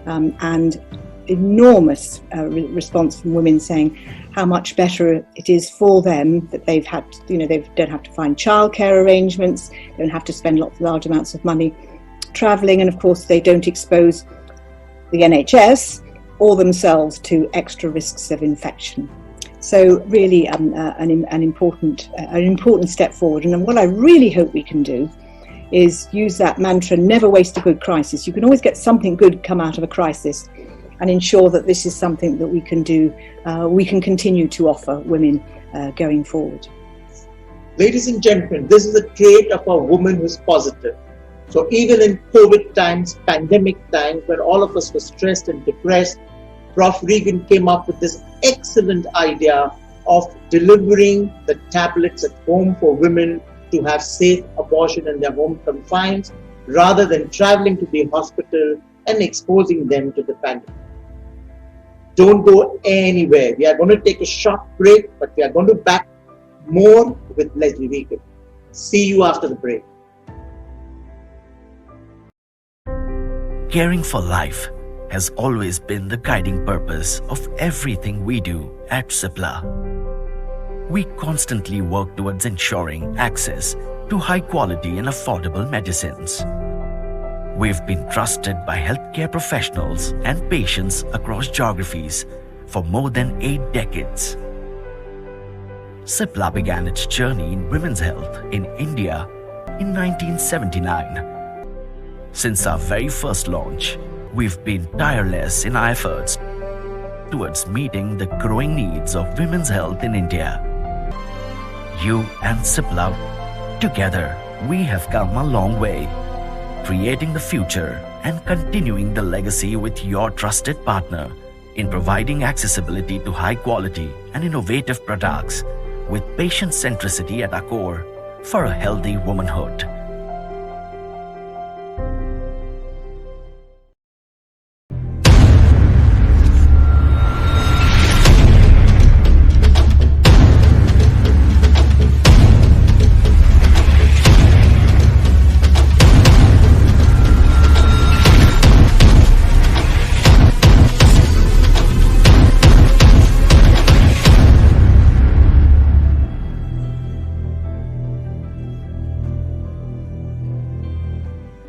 and enormous response from women saying how much better it is for them that they've had, they don't have to find childcare arrangements, don't have to spend large amounts of money travelling, and of course they don't expose the NHS or themselves to extra risks of infection. So really an important step forward. And what I really hope we can do is use that mantra, never waste a good crisis. You can always get something good come out of a crisis, and ensure that this is something that we can do, we can continue to offer women going forward. Ladies and gentlemen, this is a trait of a woman who's positive. So even in COVID times, pandemic times, when all of us were stressed and depressed, Prof. Regan came up with this excellent idea of delivering the tablets at home for women to have safe abortion in their home confines, rather than traveling to the hospital and exposing them to the pandemic. Don't go anywhere. We are going to take a short break, but we are going to back more with Lesley Regan. See you after the break. Caring for life has always been the guiding purpose of everything we do at Cipla. We constantly work towards ensuring access to high quality and affordable medicines. We've been trusted by healthcare professionals and patients across geographies for more than 8 decades. Cipla began its journey in women's health in India in 1979. Since our very first launch, we've been tireless in our efforts towards meeting the growing needs of women's health in India. You and Cipla, together, we have come a long way, creating the future and continuing the legacy with your trusted partner in providing accessibility to high quality and innovative products with patient centricity at our core for a healthy womanhood.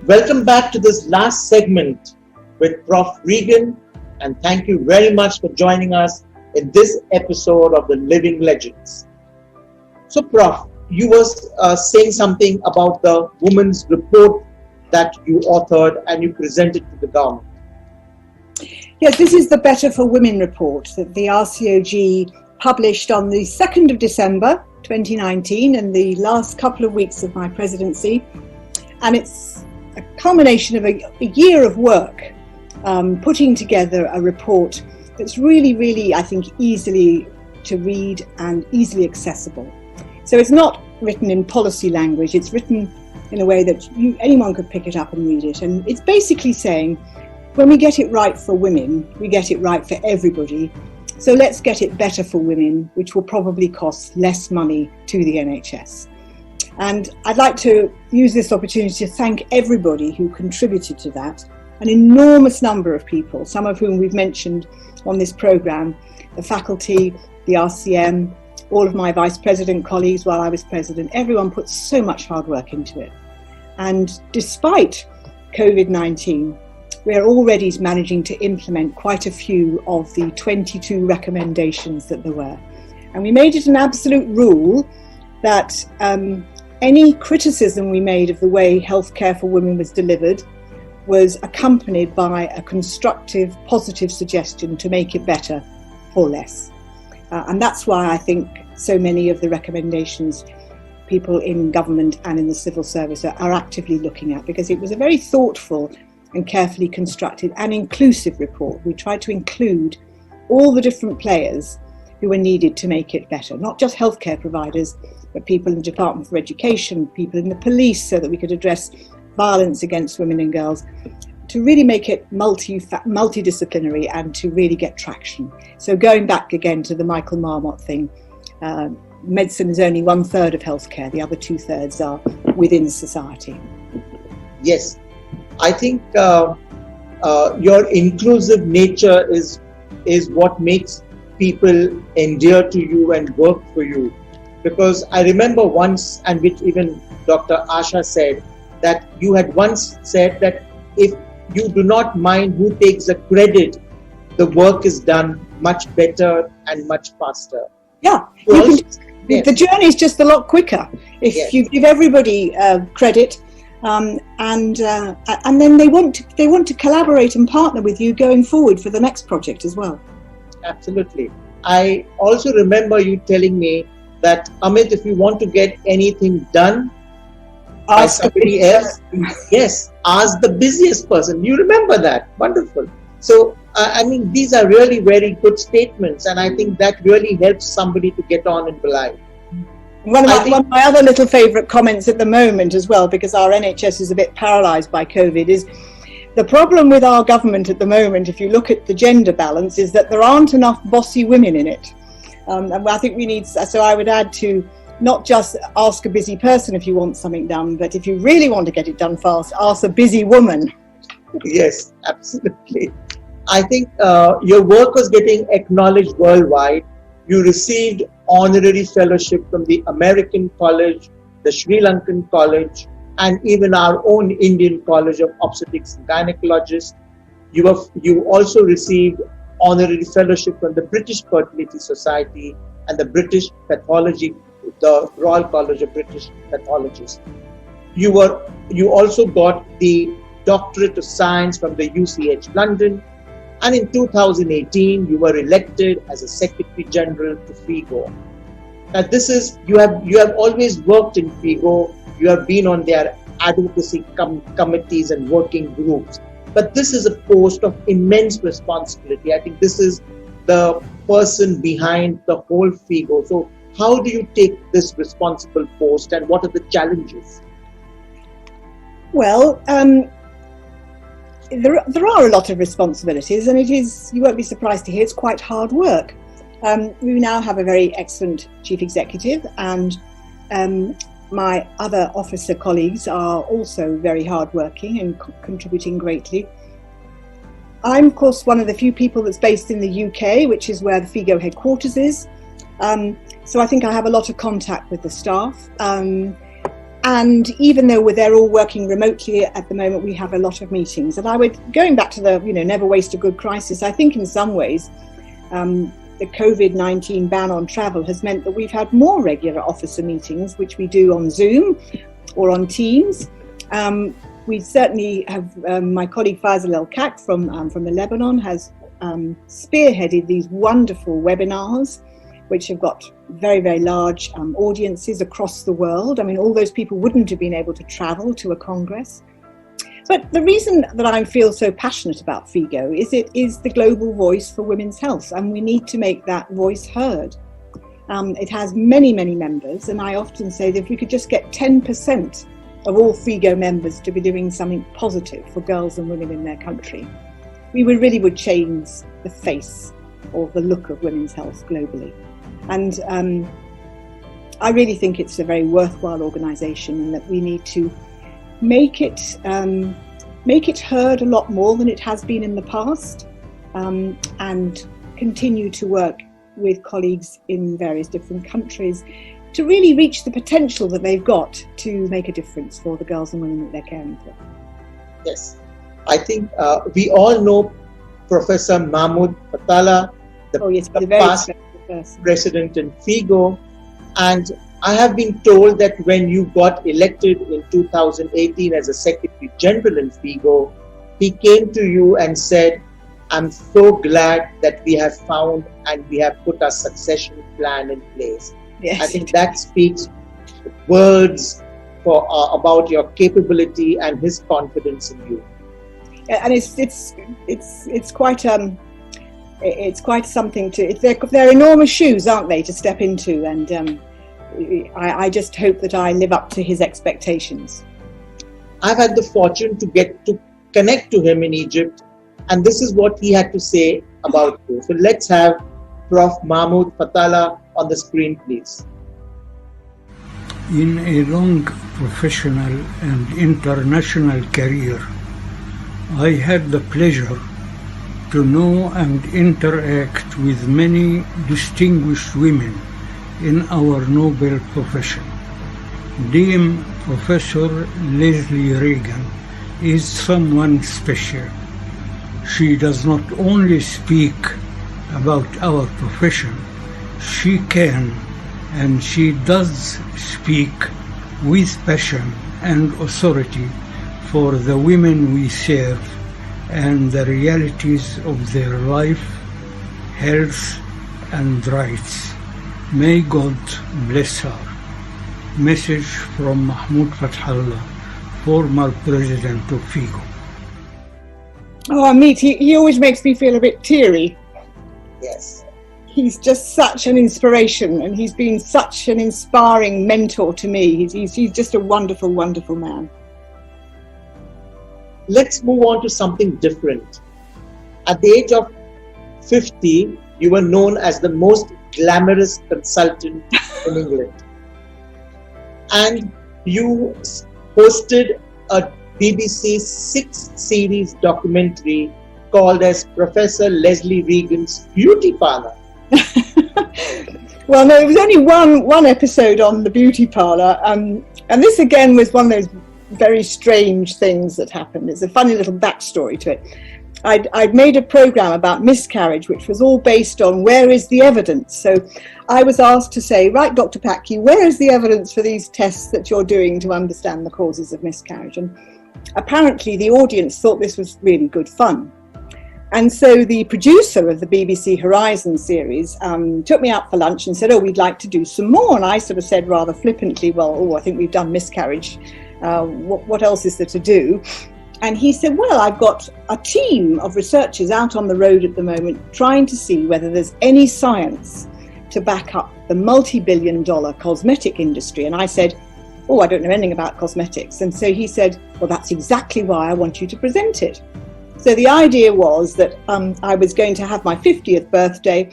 Welcome back to this last segment with Prof. Regan, and thank you very much for joining us in this episode of the Living Legends. So Prof, you were saying something about the women's report that you authored and you presented to the government. Yes, this is the Better for Women report that the RCOG published on the 2nd of December 2019, in the last couple of weeks of my presidency. And it's a culmination of a year of work putting together a report that's really, I think, easily to read and easily accessible. So it's not written in policy language, it's written in a way that anyone could pick it up and read it. And it's basically saying, when we get it right for women, we get it right for everybody. So let's get it better for women, which will probably cost less money to the NHS. And I'd like to use this opportunity to thank everybody who contributed to that. An enormous number of people, some of whom we've mentioned on this programme, the faculty, the RCM, all of my vice president colleagues while I was president, everyone put so much hard work into it. And despite COVID-19, we're already managing to implement quite a few of the 22 recommendations that there were. And we made it an absolute rule that any criticism we made of the way healthcare for women was delivered was accompanied by a constructive, positive suggestion to make it better for less. And that's why I think so many of the recommendations people in government and in the civil service are actively looking at, because it was a very thoughtful and carefully constructed and inclusive report. We tried to include all the different players who were needed to make it better, not just healthcare providers, but people in the Department for Education, people in the police, so that we could address violence against women and girls, to really make it multidisciplinary and to really get traction. So going back again to the Michael Marmot thing, medicine is only 1/3 of healthcare, the other 2/3 are within society. Yes, I think your inclusive nature is what makes people endear to you and work for you. Because I remember once, and which even Dr. Asha said, that you had once said that if you do not mind who takes the credit, the work is done much better and much faster. Yeah, Yes. The journey is just a lot quicker if Yes. you give everybody credit, and then they want to collaborate and partner with you going forward for the next project as well. Absolutely. I also remember you telling me that, Ameet, if you want to get anything done by somebody else, yes, ask the busiest person. You remember that? Wonderful. So, I mean, these are really very good statements, and I think that really helps somebody to get on in life. One of my other little favourite comments at the moment as well, because our NHS is a bit paralysed by COVID, is the problem with our government at the moment, if you look at the gender balance, is that there aren't enough bossy women in it. And I think we need, so I would add to not just ask a busy person if you want something done, but if you really want to get it done fast, ask a busy woman. Yes, absolutely. I think your work was getting acknowledged worldwide. You received honorary fellowship from the American College, the Sri Lankan College, and even our own Indian College of Obstetrics and Gynecologists. You also received honorary fellowship from the British Fertility Society and the British Pathology, the Royal College of British Pathologists. You also got the Doctorate of Science from the UCH London, and in 2018 you were elected as a Secretary General to FIGO. Now this is, you have always worked in FIGO, you have been on their advocacy committees and working groups, but this is a post of immense responsibility. I think this is the person behind the whole FIGO. So how do you take this responsible post, and what are the challenges? Well, there are a lot of responsibilities, and it is, you won't be surprised to hear, it's quite hard work. We now have a very excellent chief executive, and my other officer colleagues are also very hardworking and contributing greatly. I'm, of course, one of the few people that's based in the UK, which is where the FIGO headquarters is. So I think I have a lot of contact with the staff. And even though they're all working remotely at the moment, we have a lot of meetings. And going back to the, never waste a good crisis, I think in some ways, the COVID-19 ban on travel has meant that we've had more regular officer meetings, which we do on Zoom or on Teams. We certainly have, my colleague Faisal El-Kak from the Lebanon has spearheaded these wonderful webinars, which have got very, very large audiences across the world. I mean, all those people wouldn't have been able to travel to a congress. But the reason that I feel so passionate about FIGO is it is the global voice for women's health, and we need to make that voice heard. It has many, many members, and I often say that if we could just get 10% of all FIGO members to be doing something positive for girls and women in their country, we really would change the face or the look of women's health globally. And I really think it's a very worthwhile organisation, and that we need to make it heard a lot more than it has been in the past, and continue to work with colleagues in various different countries to really reach the potential that they've got to make a difference for the girls and women that they're caring for. Yes, I think we all know Professor Mahmood Fatala, the past president in FIGO, and I have been told that when you got elected in 2018 as a Secretary General in FIGO, he came to you and said, "I'm so glad that we have found and we have put a succession plan in place." Yes, I think that speaks words for about your capability and his confidence in you. And it's quite something to. They're enormous shoes, aren't they, to step into? And I just hope that I live up to his expectations. I've had the fortune to get to connect to him in Egypt, and this is what he had to say about you. So let's have Prof. Mahmood Fatala on the screen, please. In a long professional and international career, I had the pleasure to know and interact with many distinguished women in our noble profession. Dame Professor Lesley Regan is someone special. She does not only speak about our profession, she can and she does speak with passion and authority for the women we serve and the realities of their life, health and rights. May God bless her. Message from Mahmood Fathallah, former president of FIGO. Oh, Ameet, he always makes me feel a bit teary. Yes. He's just such an inspiration, and he's been such an inspiring mentor to me. He's just a wonderful, wonderful man. Let's move on to something different. At the age of 50, you were known as the most glamorous consultant in England. And you hosted a BBC 6-series documentary called as Professor Lesley Regan's Beauty Parlour. Well, no, it was only one episode on the beauty parlour, and this again was one of those very strange things that happened. It's a funny little backstory to it. I'd made a programme about miscarriage, which was all based on where is the evidence. So I was asked to say, right, Dr. Patki, where is the evidence for these tests that you're doing to understand the causes of miscarriage? And apparently the audience thought this was really good fun. And so the producer of the BBC Horizon series took me out for lunch and said, oh, we'd like to do some more. And I sort of said rather flippantly, well, I think we've done miscarriage. What else is there to do? And he said, well, I've got a team of researchers out on the road at the moment trying to see whether there's any science to back up the multi-billion-dollar cosmetic industry. And I said, oh, I don't know anything about cosmetics. And so he said, well, that's exactly why I want you to present it. So the idea was that I was going to have my 50th birthday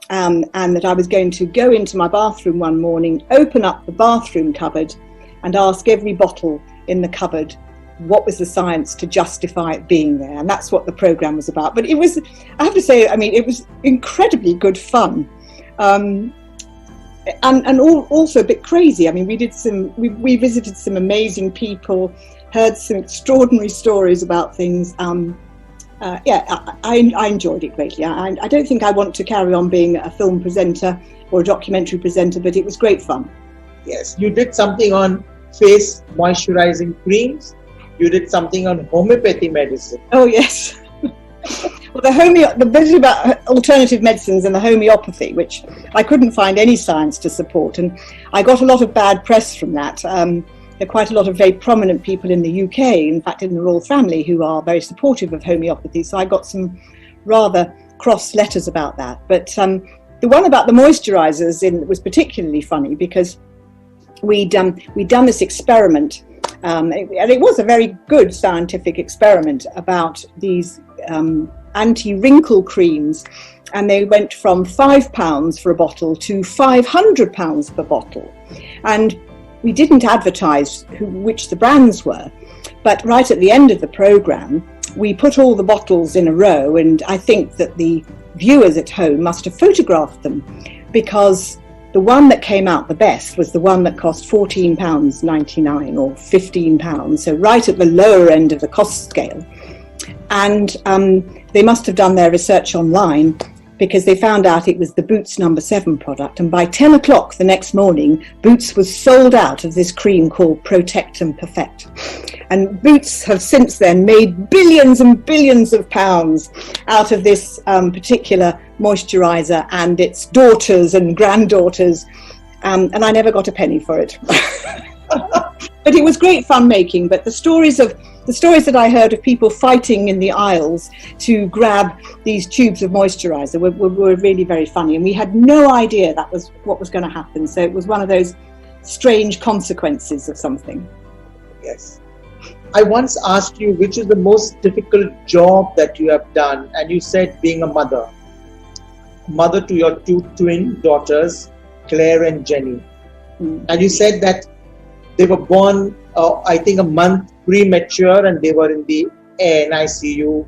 and that I was going to go into my bathroom one morning, open up the bathroom cupboard and ask every bottle in the cupboard what was the science to justify it being there. And that's what the programme was about. But it was, I have to say, I mean, it was incredibly good fun. And also a bit crazy. I mean, we visited some amazing people, heard some extraordinary stories about things. I enjoyed it greatly. I don't think I want to carry on being a film presenter or a documentary presenter, but it was great fun. Yes, you did something on face moisturizing creams. You did something on homeopathy medicine. Oh, yes. Well, the bit about alternative medicines and the homeopathy, which I couldn't find any science to support. And I got a lot of bad press from that. There are quite a lot of very prominent people in the UK, in fact, in the royal family, who are very supportive of homeopathy. So I got some rather cross letters about that. But the one about the moisturizers was particularly funny because we'd done this experiment, and it was a very good scientific experiment about these anti-wrinkle creams, and they went from £5 for a bottle to £500 per bottle, and we didn't advertise which the brands were, but right at the end of the program we put all the bottles in a row, and I think that the viewers at home must have photographed them, because the one that came out the best was the one that cost £14.99 or £15, so right at the lower end of the cost scale. And they must have done their research online, because they found out it was the Boots No. 7 product, and by 10 o'clock the next morning Boots was sold out of this cream called Protect and Perfect. And Boots have since then made billions and billions of pounds out of this particular moisturiser and its daughters and granddaughters, and I never got a penny for it. But it was great fun making. But the stories that I heard of people fighting in the aisles to grab these tubes of moisturiser were really very funny, and we had no idea that was what was going to happen. So it was one of those strange consequences of something. Yes. I once asked you which is the most difficult job that you have done, and you said being a mother to your two twin daughters, Claire and Jenny. And you said that they were born, I think, a month premature, and they were in the NICU.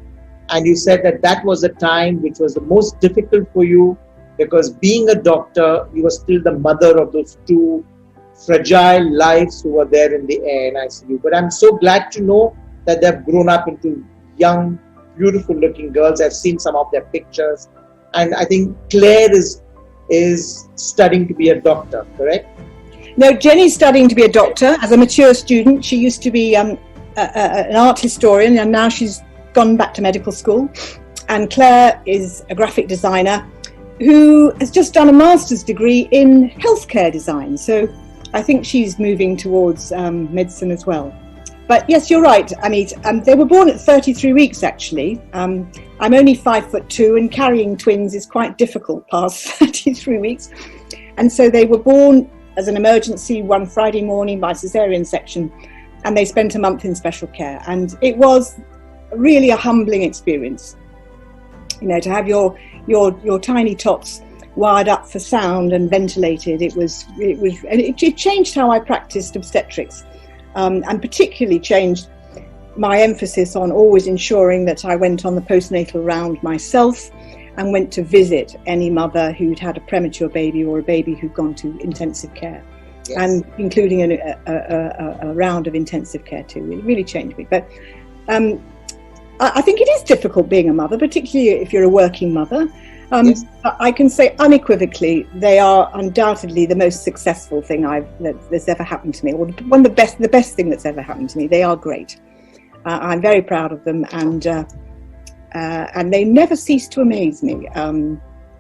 And you said that was a time which was the most difficult for you, because being a doctor, you were still the mother of those two fragile lives who were there in the NICU. But I'm so glad to know that they've grown up into young, beautiful looking girls. I've seen some of their pictures. And I think Claire is studying to be a doctor, correct? No, Jenny's studying to be a doctor as a mature student. She used to be an art historian, and now she's gone back to medical school. And Claire is a graphic designer who has just done a master's degree in healthcare design. So I think she's moving towards medicine as well. But yes, you're right, Ameet. They were born at 33 weeks, actually. I'm only 5'2", and carrying twins is quite difficult past 33 weeks. And so they were born as an emergency one Friday morning by cesarean section, and they spent a month in special care. And it was really a humbling experience, to have your tiny tots wired up for sound and ventilated. It changed how I practiced obstetrics, and particularly changed my emphasis on always ensuring that I went on the postnatal round myself and went to visit any mother who'd had a premature baby or a baby who'd gone to intensive care. Yes. And including a round of intensive care too. It really changed me. But I think it is difficult being a mother, particularly if you're a working mother. Yes. I can say unequivocally they are undoubtedly the most successful thing that's ever happened to me, or the best thing that's ever happened to me. They are great. I'm very proud of them, and they never cease to amaze me.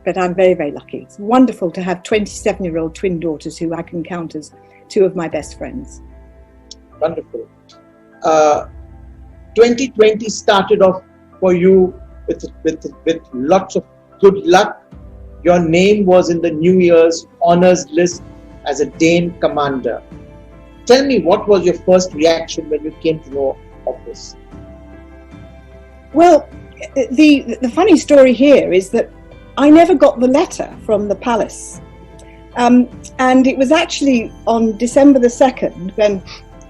But I'm very, very lucky. It's wonderful to have 27-year-old twin daughters who I can count as two of my best friends. Wonderful. 2020 started off for you with lots of good luck. Your name was in the New Year's honors list as a Dane commander. Tell me, what was your first reaction when you came to know of this? Well, the funny story here is that I never got the letter from the palace. And it was actually on December the 2nd when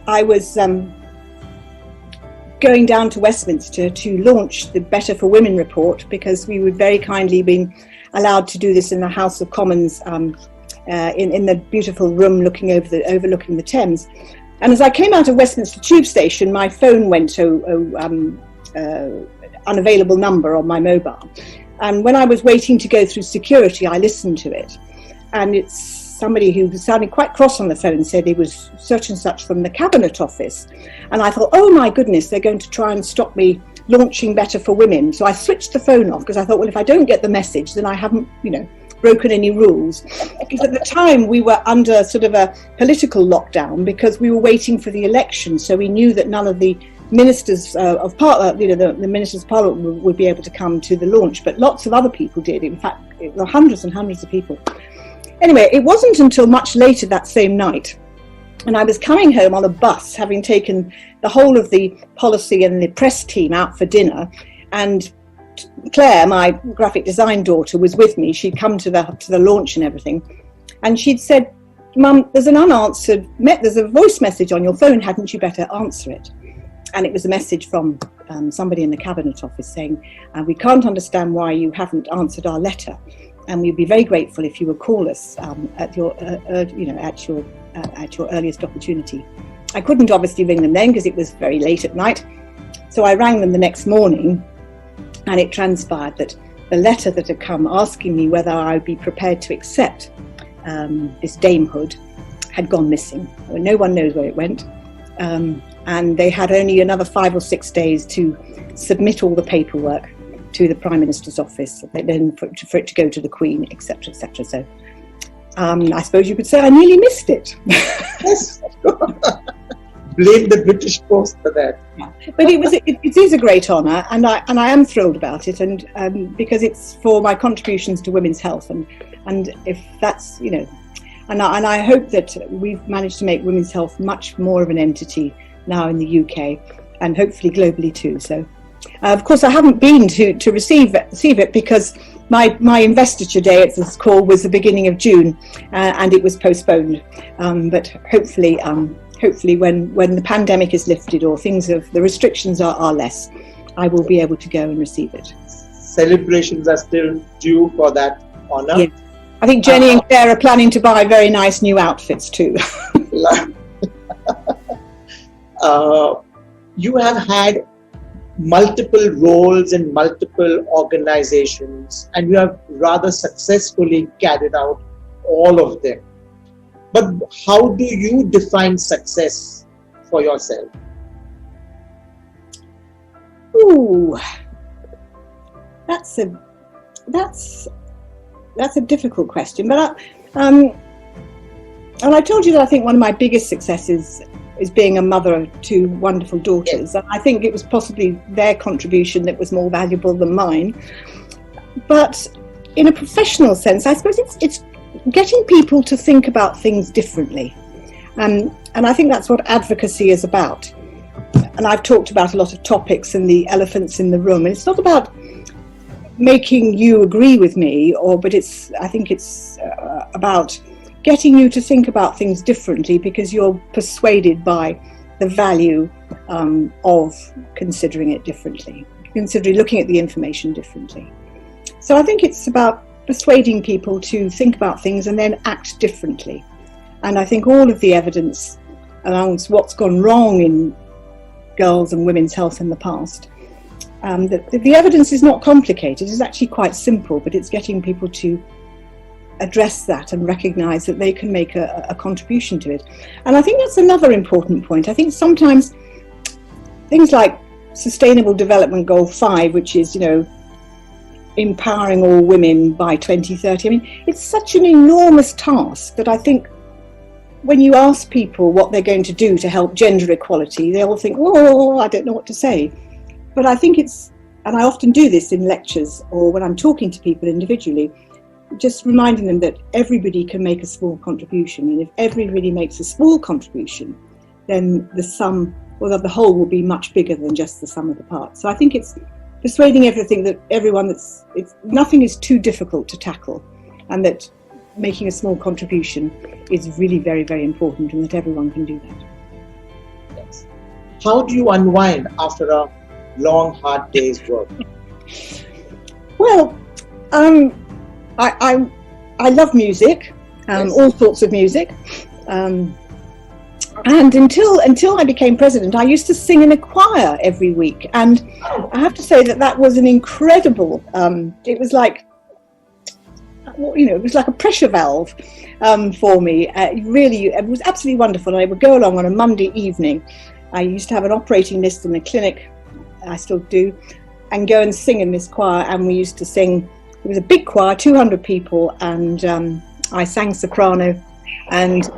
I was going down to Westminster to launch the Better for Women report, because we would very kindly been allowed to do this in the House of Commons in the beautiful room overlooking the Thames. And as I came out of Westminster Tube Station, my phone went to unavailable number on my mobile. And when I was waiting to go through security, I listened to it. And it's somebody who was sounding quite cross on the phone said it was such and such from the Cabinet Office. And I thought, oh my goodness, they're going to try and stop me launching Better for Women. So I switched the phone off, because I thought, well, if I don't get the message, then I haven't, broken any rules. Because at the time we were under sort of a political lockdown, because we were waiting for the election. So we knew that none of the ministers of Parliament, the ministers of Parliament would be able to come to the launch, but lots of other people did. In fact, there were hundreds and hundreds of people. Anyway, it wasn't until much later that same night, and I was coming home on a bus, having taken the whole of the policy and the press team out for dinner, and Claire, my graphic design daughter, was with me. She'd come to the launch and everything, and she'd said, "Mum, there's there's a voice message on your phone, hadn't you better answer it?" And it was a message from somebody in the Cabinet Office saying, "We can't understand why you haven't answered our letter, and we'd be very grateful if you would call us at your earliest opportunity." I couldn't obviously ring them then because it was very late at night, so I rang them the next morning, and it transpired that the letter that had come asking me whether I would be prepared to accept this damehood had gone missing. No one knows where it went. And they had only another 5 or 6 days to submit all the paperwork to the Prime Minister's office, then for it to go to the Queen, etc., etc. So I suppose you could say I nearly missed it. Yes, blame the British Post for that. Yeah. But it is a great honour, and I am thrilled about it, and because it's for my contributions to women's health, and if that's and I hope that we've managed to make women's health much more of an entity now in the UK, and hopefully globally too. So, of course, I haven't been to receive it because my investiture day, as it's called, was the beginning of June, and it was postponed. But hopefully, when the pandemic is lifted or the restrictions are less, I will be able to go and receive it. Celebrations are still due for that honour. Yeah. I think Jenny and Claire are planning to buy very nice new outfits too. You have had multiple roles in multiple organizations, and you have rather successfully carried out all of them. But how do you define success for yourself? Ooh, that's a difficult question. But and I told you that I think one of my biggest successes is being a mother of 2 wonderful daughters. And I think it was possibly their contribution that was more valuable than mine. But in a professional sense, I suppose it's getting people to think about things differently. And I think that's what advocacy is about. And I've talked about a lot of topics and the elephants in the room. And it's not about making you agree with me, but I think it's about getting you to think about things differently because you're persuaded by the value of considering it differently, looking at the information differently. So I think it's about persuading people to think about things and then act differently. And I think all of the evidence around what's gone wrong in girls' and women's health in the past, the evidence is not complicated, it's actually quite simple, but it's getting people to address that and recognise that they can make a contribution to it. And I think that's another important point. I think sometimes things like Sustainable Development Goal 5, which is, empowering all women by 2030, I mean, it's such an enormous task that I think when you ask people what they're going to do to help gender equality, they all think, oh, I don't know what to say. But I think and I often do this in lectures or when I'm talking to people individually, just reminding them that everybody can make a small contribution, and if everybody makes a small contribution, then the sum, or the whole, will be much bigger than just the sum of the parts. So I think it's persuading everyone that nothing is too difficult to tackle, and that making a small contribution is really very, very important, and that everyone can do that. Yes. How do you unwind after a long, hard day's work? Well, I love music, all sorts of music, and until I became president, I used to sing in a choir every week, and I have to say that was an incredible. It was like, it was like a pressure valve for me. It was absolutely wonderful. And I would go along on a Monday evening. I used to have an operating list in the clinic, I still do, and go and sing in this choir. And we used to sing. It was a big choir, 200 people, and I sang soprano, and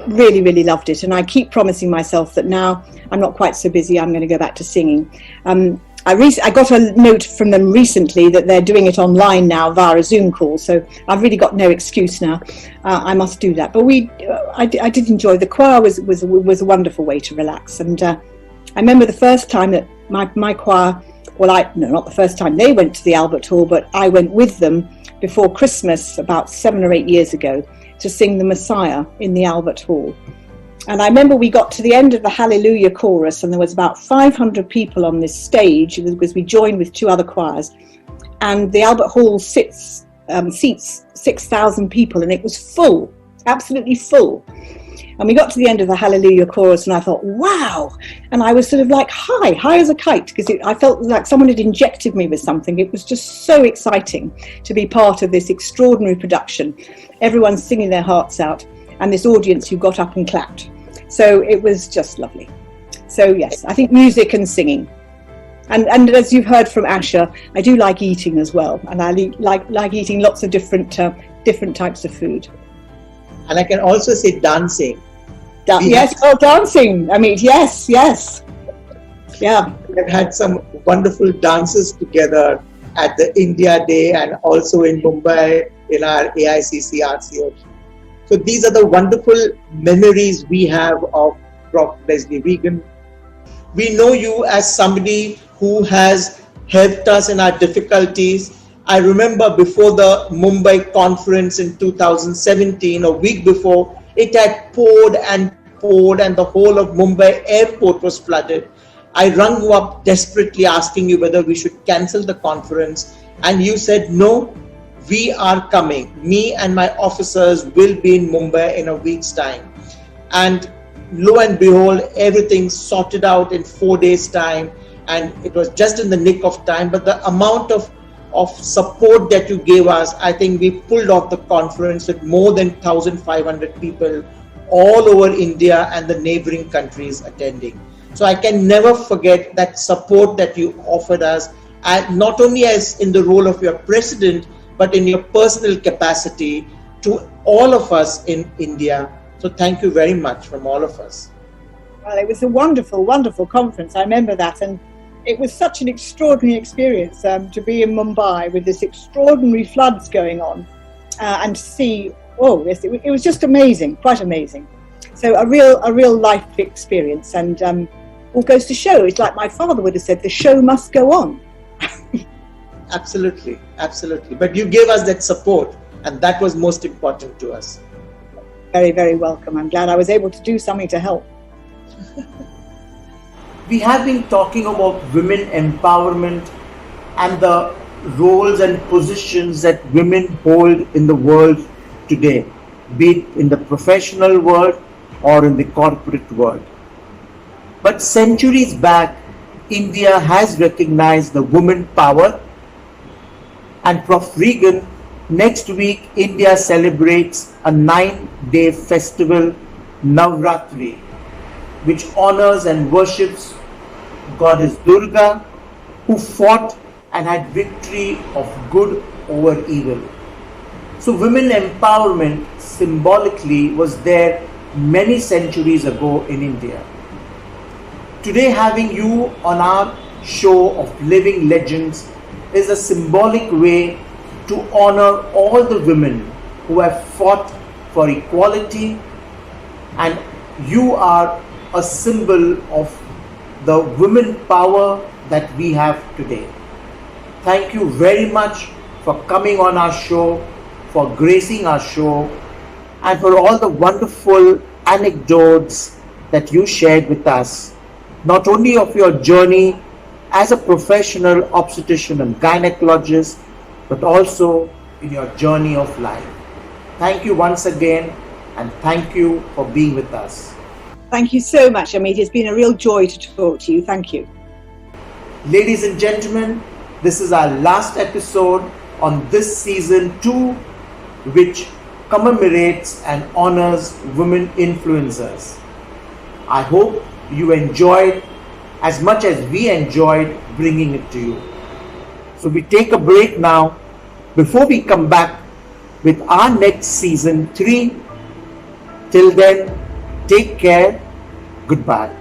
really, really loved it. And I keep promising myself that now I'm not quite so busy, I'm going to go back to singing. I got a note from them recently that they're doing it online now via a Zoom call, so I've really got no excuse now. I must do that. But I did enjoy. The choir was a wonderful way to relax. And I remember the first time that my choir, not the first time they went to the Albert Hall, but I went with them before Christmas about 7 or 8 years ago to sing the Messiah in the Albert Hall. And I remember we got to the end of the Hallelujah chorus, and there was about 500 people on this stage because we joined with 2 other choirs. And the Albert Hall seats 6,000 people, and it was full, absolutely full. And we got to the end of the Hallelujah chorus, and I thought, wow! And I was sort of like high as a kite, because I felt like someone had injected me with something. It was just so exciting to be part of this extraordinary production. Everyone singing their hearts out, and this audience who got up and clapped. So it was just lovely. So yes, I think music and singing. And as you've heard from Asha, I do like eating as well. And I like eating lots of different types of food. And I can also say dancing. Dancing. Ameet, yes. Yeah. We've had some wonderful dances together at the India Day and also in Mumbai in our AICC RCO. So these are the wonderful memories we have of Prof. Lesley Regan. We know you as somebody who has helped us in our difficulties. I remember before the Mumbai conference in 2017, a week before, it had poured and the whole of Mumbai airport was flooded. I rang you up desperately asking you whether we should cancel the conference, and you said no. We are coming. Me and my officers will be in Mumbai in a week's time. And lo and behold, everything sorted out in 4 days' time. And it was just in the nick of time. But the amount of support that you gave us, I think we pulled off the conference with more than 1,500 people all over India and the neighboring countries attending. So I can never forget that support that you offered us, not only as in the role of your president, but in your personal capacity to all of us in India. So thank you very much from all of us. Well, it was a wonderful, wonderful conference. I remember that. And it was such an extraordinary experience to be in Mumbai with this extraordinary floods going on and to see, it was just amazing, quite amazing. So a real life experience. And all goes to show, it's like my father would have said, the show must go on. Absolutely. But you gave us that support, and that was most important to us. Very, very welcome. I'm glad I was able to do something to help. We have been talking about women empowerment and the roles and positions that women hold in the world today, be it in the professional world or in the corporate world. But centuries back, India has recognized the woman power. And Prof. Regan, next week India celebrates a 9-day festival, Navratri, which honors and worships Goddess Durga, who fought and had victory of good over evil. So women empowerment symbolically was there many centuries ago in India. Today, having you on our show of living legends is a symbolic way to honor all the women who have fought for equality, and you are a symbol of the women power that we have today. Thank you very much for coming on our show, for gracing our show, and for all the wonderful anecdotes that you shared with us, not only of your journey as a professional obstetrician and gynecologist, but also in your journey of life. Thank you once again, and thank you for being with us. Thank you so much, Ameet. It's been a real joy to talk to you. Thank you. Ladies and gentlemen, this is our last episode on this season 2, which commemorates and honors women influencers. I hope you enjoyed as much as we enjoyed bringing it to you. So we take a break now before we come back with our next season 3, Till then, take care. Goodbye.